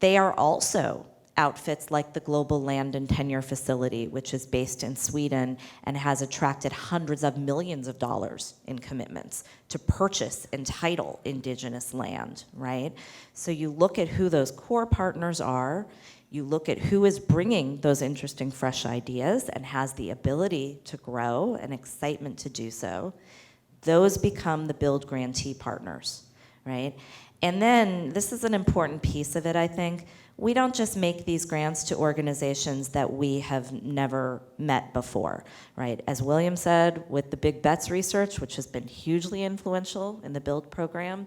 They are also outfits like the Global Land and Tenure Facility, which is based in Sweden and has attracted hundreds of millions of dollars in commitments to purchase and title indigenous land, right? So you look at who those core partners are, you look at who is bringing those interesting fresh ideas and has the ability to grow and excitement to do so. Those become the Build grantee partners, right? And then, this is an important piece of it, I think, we don't just make these grants to organizations that we have never met before, right? As William said, with the Big Bets research, which has been hugely influential in the Build program,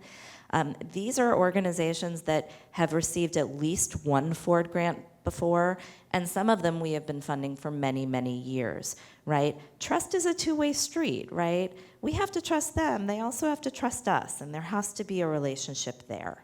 these are organizations that have received at least one Ford grant before, and some of them we have been funding for many, many years, right? Trust is a two-way street, right? We have to trust them, they also have to trust us, and there has to be a relationship there.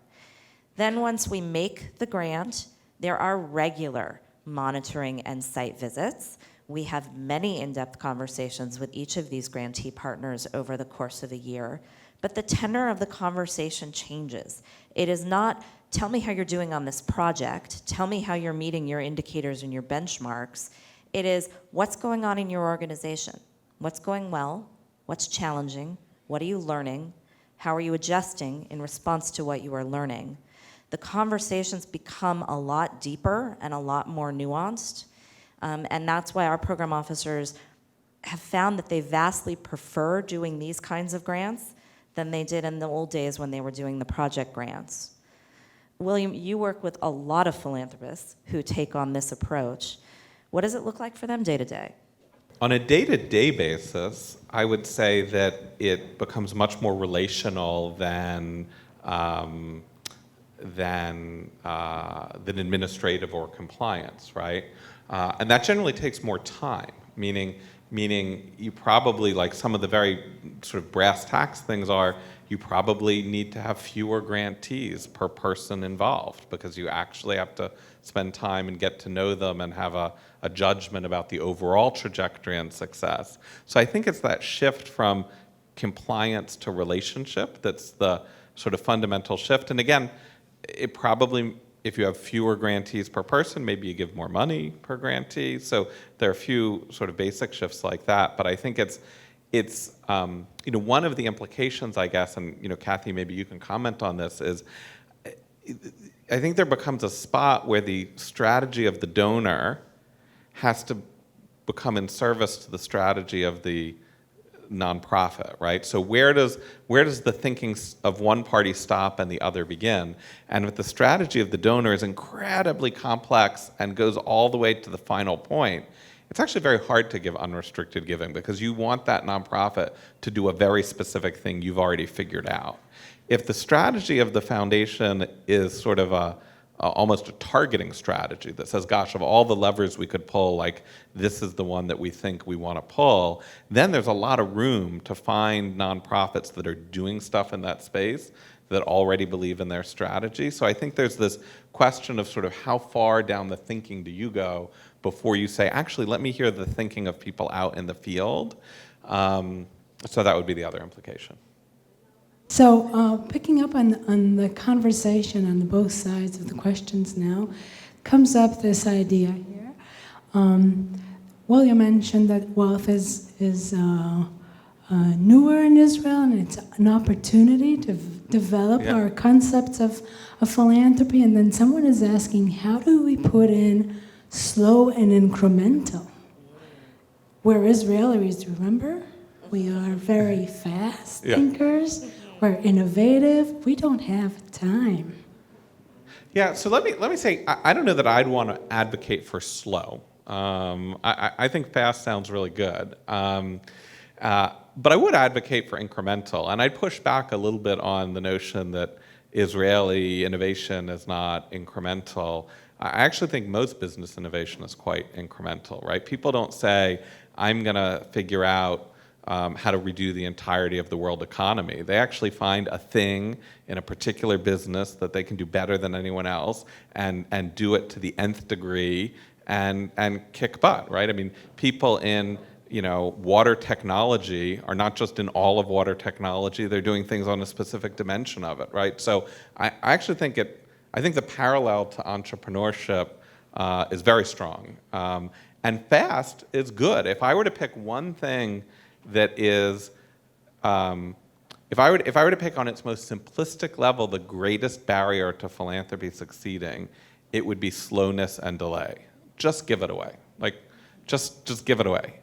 Then once we make the grant, there are regular monitoring and site visits. We have many in-depth conversations with each of these grantee partners over the course of a year, but the tenor of the conversation changes. It is not, tell me how you're doing on this project, tell me how you're meeting your indicators and your benchmarks. It is, what's going on in your organization? What's going well? What's challenging? What are you learning? How are you adjusting in response to what you are learning? The conversations become a lot deeper and a lot more nuanced, and that's why our program officers have found that they vastly prefer doing these kinds of grants than they did in the old days when they were doing the project grants. William, you work with a lot of philanthropists who take on this approach. What does it look like for them day to day? On a day-to-day basis, I would say that it becomes much more relational than administrative or compliance, right? And that generally takes more time, meaning you probably, like some of the very sort of brass tacks things are, you probably need to have fewer grantees per person involved because you actually have to spend time and get to know them and have a judgment about the overall trajectory and success. So I think it's that shift from compliance to relationship that's the sort of fundamental shift. And again, it probably, if you have fewer grantees per person, maybe you give more money per grantee. So there are a few sort of basic shifts like that. But I think it's one of the implications, I guess, and Kathy, maybe you can comment on this, is I think there becomes a spot where the strategy of the donor has to become in service to the strategy of the nonprofit, right? So where does the thinking of one party stop and the other begin? And if the strategy of the donor is incredibly complex and goes all the way to the final point, it's actually very hard to give unrestricted giving because you want that nonprofit to do a very specific thing you've already figured out. If the strategy of the foundation is sort of almost a targeting strategy that says, gosh, of all the levers we could pull, like this is the one that we think we want to pull, then there's a lot of room to find nonprofits that are doing stuff in that space that already believe in their strategy. So I think there's this question of sort of how far down the thinking do you go before you say, actually, let me hear the thinking of people out in the field. So that would be the other implication. So picking up on the conversation on both sides of the questions now, comes up this idea here. William mentioned that wealth is newer in Israel, and it's an opportunity to develop our concepts of philanthropy. And then someone is asking, how do we put in slow and incremental? We're Israelis, remember? We are very fast thinkers. We're innovative. We don't have time. Yeah, so let me say, I don't know that I'd want to advocate for slow. I think fast sounds really good. But I would advocate for incremental. And I'd push back a little bit on the notion that Israeli innovation is not incremental. I actually think most business innovation is quite incremental, right? People don't say, I'm going to figure out how to redo the entirety of the world economy. They actually find a thing in a particular business that they can do better than anyone else and do it to the nth degree and kick butt, right? I mean, people in water technology are not just in all of water technology, they're doing things on a specific dimension of it, right? So I actually think the parallel to entrepreneurship is very strong. And fast is good. If I were to pick one thing that is, if I were to pick on its most simplistic level the greatest barrier to philanthropy succeeding, it would be slowness and delay. Just give it away. Like, just give it away.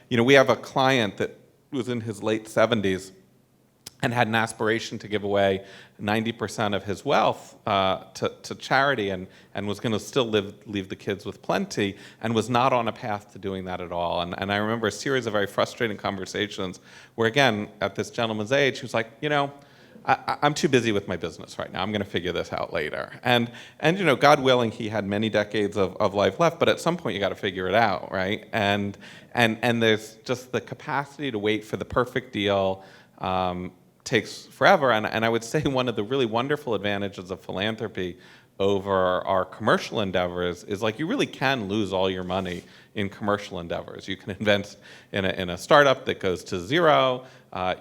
We have a client that was in his late 70s and had an aspiration to give away 90% of his wealth to charity and was going to still leave the kids with plenty and was not on a path to doing that at all. And I remember a series of very frustrating conversations where, again, at this gentleman's age, he was like, I'm too busy with my business right now. I'm going to figure this out later. And God willing, he had many decades of life left, but at some point you got to figure it out, right? And there's just the capacity to wait for the perfect deal takes forever. And I would say one of the really wonderful advantages of philanthropy over our commercial endeavors is like you really can lose all your money in commercial endeavors. You can invest in a startup that goes to zero.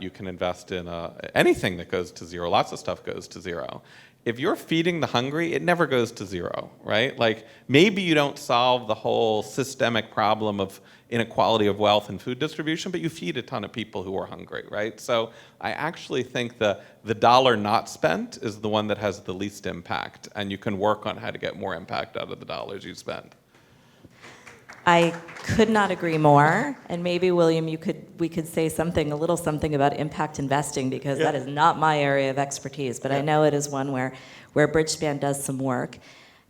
You can invest in anything that goes to zero. Lots of stuff goes to zero. If you're feeding the hungry, it never goes to zero, right? Like maybe you don't solve the whole systemic problem of inequality of wealth and food distribution, but you feed a ton of people who are hungry, right? So I actually think the dollar not spent is the one that has the least impact, and you can work on how to get more impact out of the dollars you spend. I could not agree more. And maybe, William, we could say a little something about impact investing, because that is not my area of expertise, but I know it is one where Bridgespan does some work.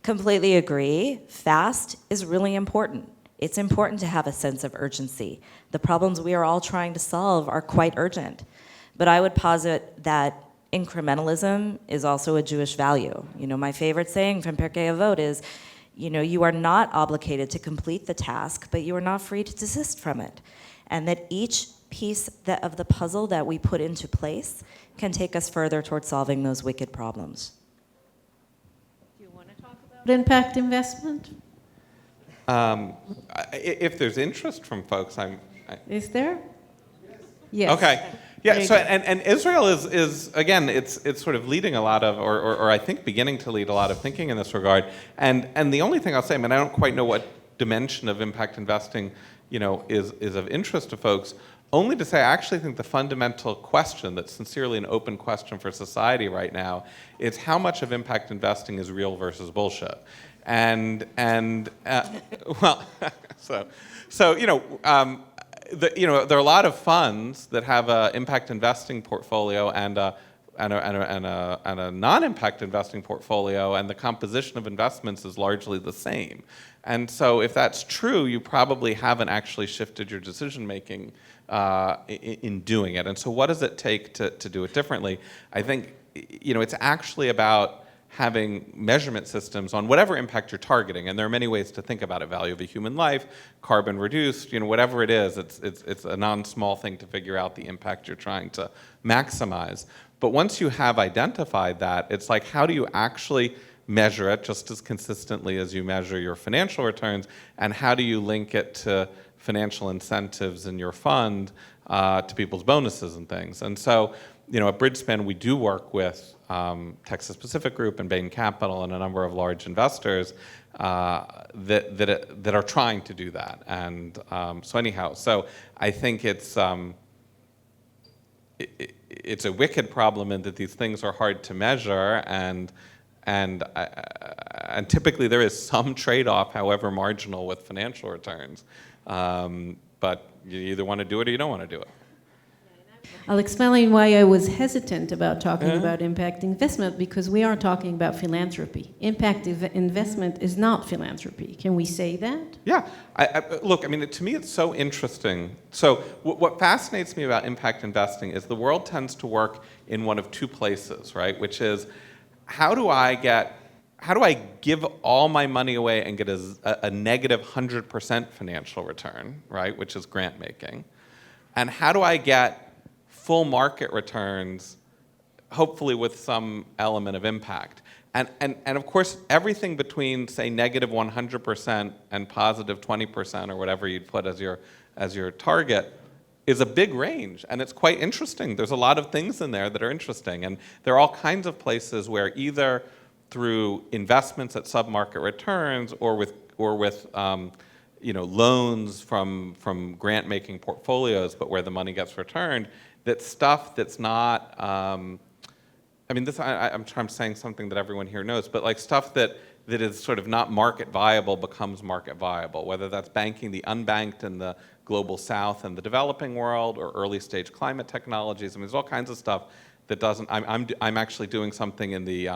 Completely agree. Fast is really important. It's important to have a sense of urgency. The problems we are all trying to solve are quite urgent. But I would posit that incrementalism is also a Jewish value. My favorite saying from Pirkei Avot is, you are not obligated to complete the task, but you are not free to desist from it. And that each piece of the puzzle that we put into place can take us further towards solving those wicked problems. Do you want to talk about impact investment? If there's interest from folks, Is there? Yes. Okay. Yeah, so and Israel is again, it's sort of leading a lot of, or I think beginning to lead a lot of thinking in this regard. And the only thing I'll say, I don't quite know what dimension of impact investing, is of interest to folks, only to say I actually think the fundamental question that's sincerely an open question for society right now is how much of impact investing is real versus bullshit. And well, so you know, there are a lot of funds that have an impact investing portfolio and a non-impact investing portfolio, and the composition of investments is largely the same. And so if that's true, you probably haven't actually shifted your decision making in doing it. And so what does it take to do it differently? I think, you know, it's actually about having measurement systems on whatever impact you're targeting. And there are many ways to think about it: value of a human life, carbon reduced, you know, whatever it is, it's a non-small thing to figure out the impact you're trying to maximize. But once you have identified that, it's like, how do you actually measure it just as consistently as you measure your financial returns, and how do you link it to financial incentives in your fund, to people's bonuses and things? And so, you know, at Bridgespan, we do work with Texas Pacific Group and Bain Capital and a number of large investors that are trying to do that. And so anyhow, so I think it's a wicked problem in that these things are hard to measure, and typically there is some trade-off, however marginal, with financial returns. But you either want to do it or you don't want to do it. I'll explain why I was hesitant about talking about impact investment, because we are talking about philanthropy. Impact investment is not philanthropy. Can we say that? Yeah. Look, I mean, to me, it's so interesting. So what fascinates me about impact investing is the world tends to work in one of two places, right? Which is, how do I give all my money away and get a negative 100% financial return, right? Which is grant making. And how do I get full market returns, hopefully with some element of impact? And of course, everything between, say, negative 100% and positive 20%, or whatever you'd put as your target, is a big range, and it's quite interesting. There's a lot of things in there that are interesting, and there are all kinds of places where either through investments at sub-market returns or with you know, loans from grant-making portfolios, but where the money gets returned, that stuff that's not, I mean, I'm saying something that everyone here knows, but like stuff that is sort of not market viable becomes market viable, whether that's banking the unbanked in the global south and the developing world, or early stage climate technologies. I mean, there's all kinds of stuff that doesn't, I'm actually doing something in the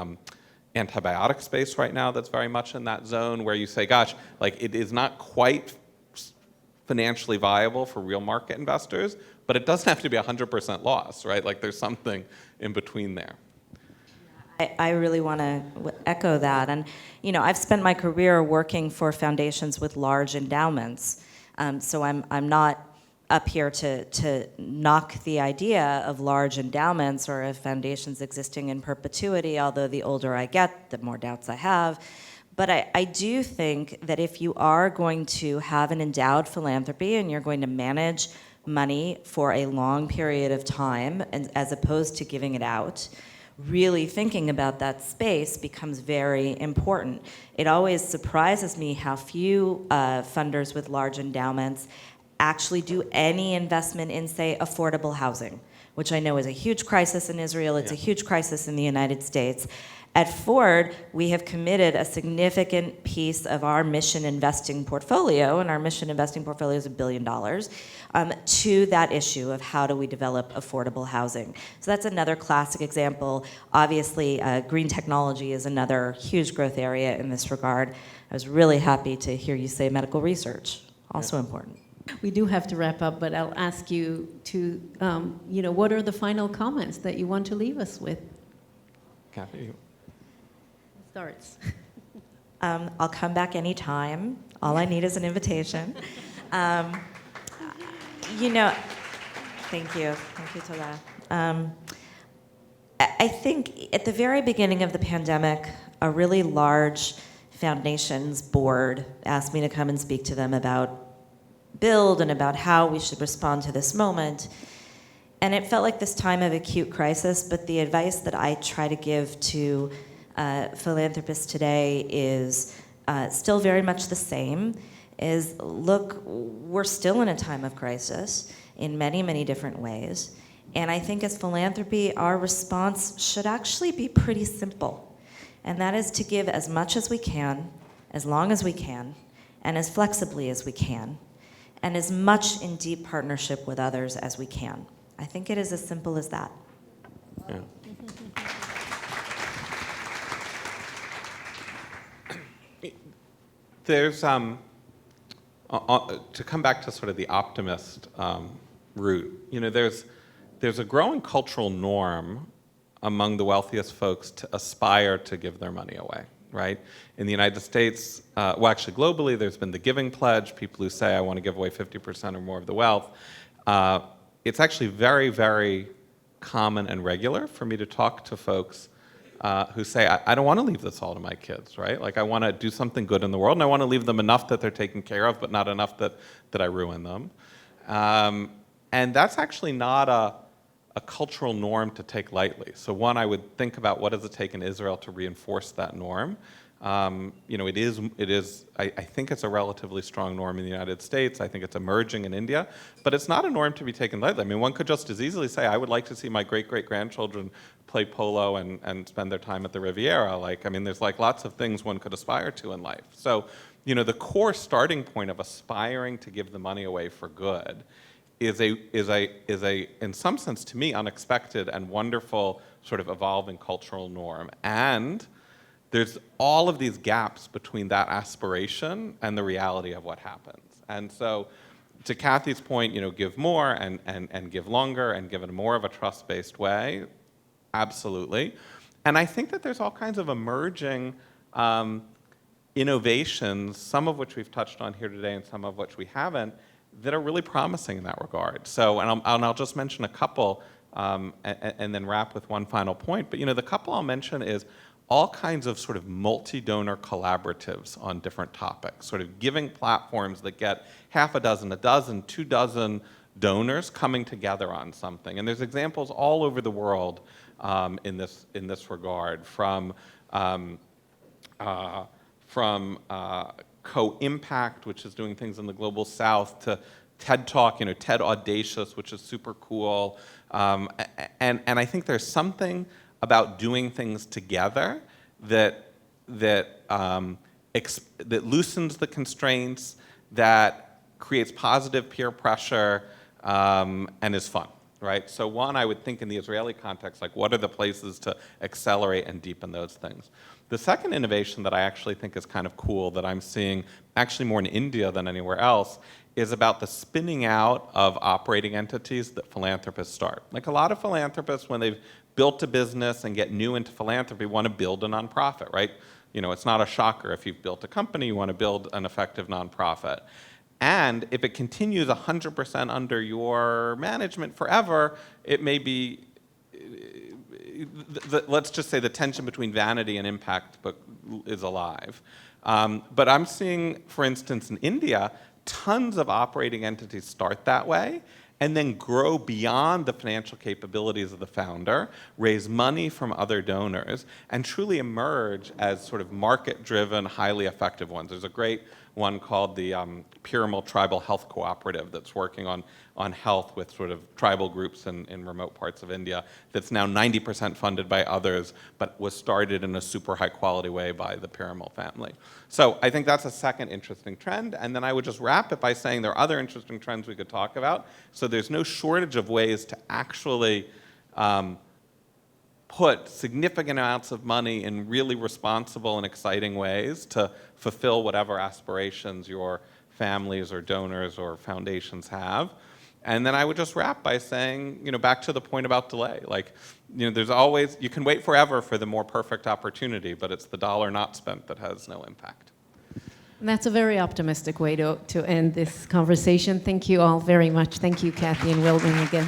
antibiotic space right now that's very much in that zone, where you say, gosh, like it is not quite financially viable for real market investors, but it doesn't have to be 100% loss, right? Like there's something in between there. I really want to echo that. And, you know, I've spent my career working for foundations with large endowments. So I'm not up here to knock the idea of large endowments or of foundations existing in perpetuity, although the older I get, the more doubts I have. But I do think that if you are going to have an endowed philanthropy and you're going to manage money for a long period of time, and as opposed to giving it out, really thinking about that space becomes very important. It always surprises me how few funders with large endowments actually do any investment in, say, affordable housing, which I know is a huge crisis in Israel. It's a huge crisis in the United States. At Ford, we have committed a significant piece of our mission investing portfolio, and our mission investing portfolio is $1 billion, to that issue of how do we develop affordable housing. So that's another classic example. Obviously, green technology is another huge growth area in this regard. I was really happy to hear you say medical research, also important. We do have to wrap up, but I'll ask you to, you know, what are the final comments that you want to leave us with? Kathy? Starts. I'll come back anytime. All I need is an invitation. You know, thank you. Thank you, Tola. I think at the very beginning of the pandemic, a really large foundations board asked me to come and speak to them about build and about how we should respond to this moment. And it felt like this time of acute crisis, but the advice that I try to give to philanthropists today is still very much the same, is look, we're still in a time of crisis. in many, many different ways. And I think as philanthropy, our response should actually be pretty simple. And that is to give as much as we can, as long as we can, and as flexibly as we can, and as much in deep partnership with others as we can. I think it is as simple as that. Yeah. There's, to come back to sort of the optimist route, you know, there's a growing cultural norm among the wealthiest folks to aspire to give their money away, right? In the United States, well, actually globally, there's been the Giving Pledge, people who say, I want to give away 50% or more of the wealth. It's actually very, very common and regular for me to talk to folks who say, I don't want to leave this all to my kids, right? Like, I want to do something good in the world, and I want to leave them enough that they're taken care of, but not enough that I ruin them. And that's actually not a cultural norm to take lightly. So one, I would think about what does it take in Israel to reinforce that norm. You know, it is. I think it's a relatively strong norm in the United States. I think it's emerging in India, but it's not a norm to be taken lightly. I mean, one could just as easily say, I would like to see my great-great-grandchildren play polo and spend their time at the Riviera. Like, I mean, there's like lots of things one could aspire to in life. So, you know, the core starting point of aspiring to give the money away for good is a in some sense to me unexpected and wonderful sort of evolving cultural norm. And there's all of these gaps between that aspiration and the reality of what happens. And so, to Kathy's point, you know, give more and give longer and give it more of a trust-based way, absolutely. And I think that there's all kinds of emerging innovations, some of which we've touched on here today and some of which we haven't, that are really promising in that regard. So, and I'll just mention a couple and then wrap with one final point. But, you know, the couple I'll mention is all kinds of sort of multi-donor collaboratives on different topics, sort of giving platforms that get half a dozen, 2 dozen donors coming together on something. And there's examples all over the world in this regard, from Co-Impact, which is doing things in the Global South, to TED Talk, you know, TED Audacious, which is super cool. And I think there's something about doing things together that loosens the constraints, that creates positive peer pressure, and is fun, right? So one, I would think in the Israeli context, like, what are the places to accelerate and deepen those things? The second innovation that I actually think is kind of cool, that I'm seeing actually more in India than anywhere else, is about the spinning out of operating entities that philanthropists start. Like, a lot of philanthropists, when they've built a business and get new into philanthropy, want to build a nonprofit, right? You know, it's not a shocker. If you've built a company, you want to build an effective nonprofit. And if it continues 100% under your management forever, it may be, let's just say the tension between vanity and impact is alive. But I'm seeing, for instance, in India, tons of operating entities start that way and then grow beyond the financial capabilities of the founder, raise money from other donors, and truly emerge as sort of market-driven, highly effective ones. There's a great one called the Pyramid Tribal Health Cooperative that's working on health with sort of tribal groups in remote parts of India, that's now 90% funded by others, but was started in a super high-quality way by the Pyramid family. So I think that's a second interesting trend, and then I would just wrap it by saying there are other interesting trends we could talk about. So there's no shortage of ways to actually put significant amounts of money in really responsible and exciting ways to fulfill whatever aspirations your families or donors or foundations have. And then I would just wrap by saying, you know, back to the point about delay. Like, you know, there's always, you can wait forever for the more perfect opportunity, but it's the dollar not spent that has no impact. That's a very optimistic way to end this conversation. Thank you all very much. Thank you, Kathy and Wilman, again.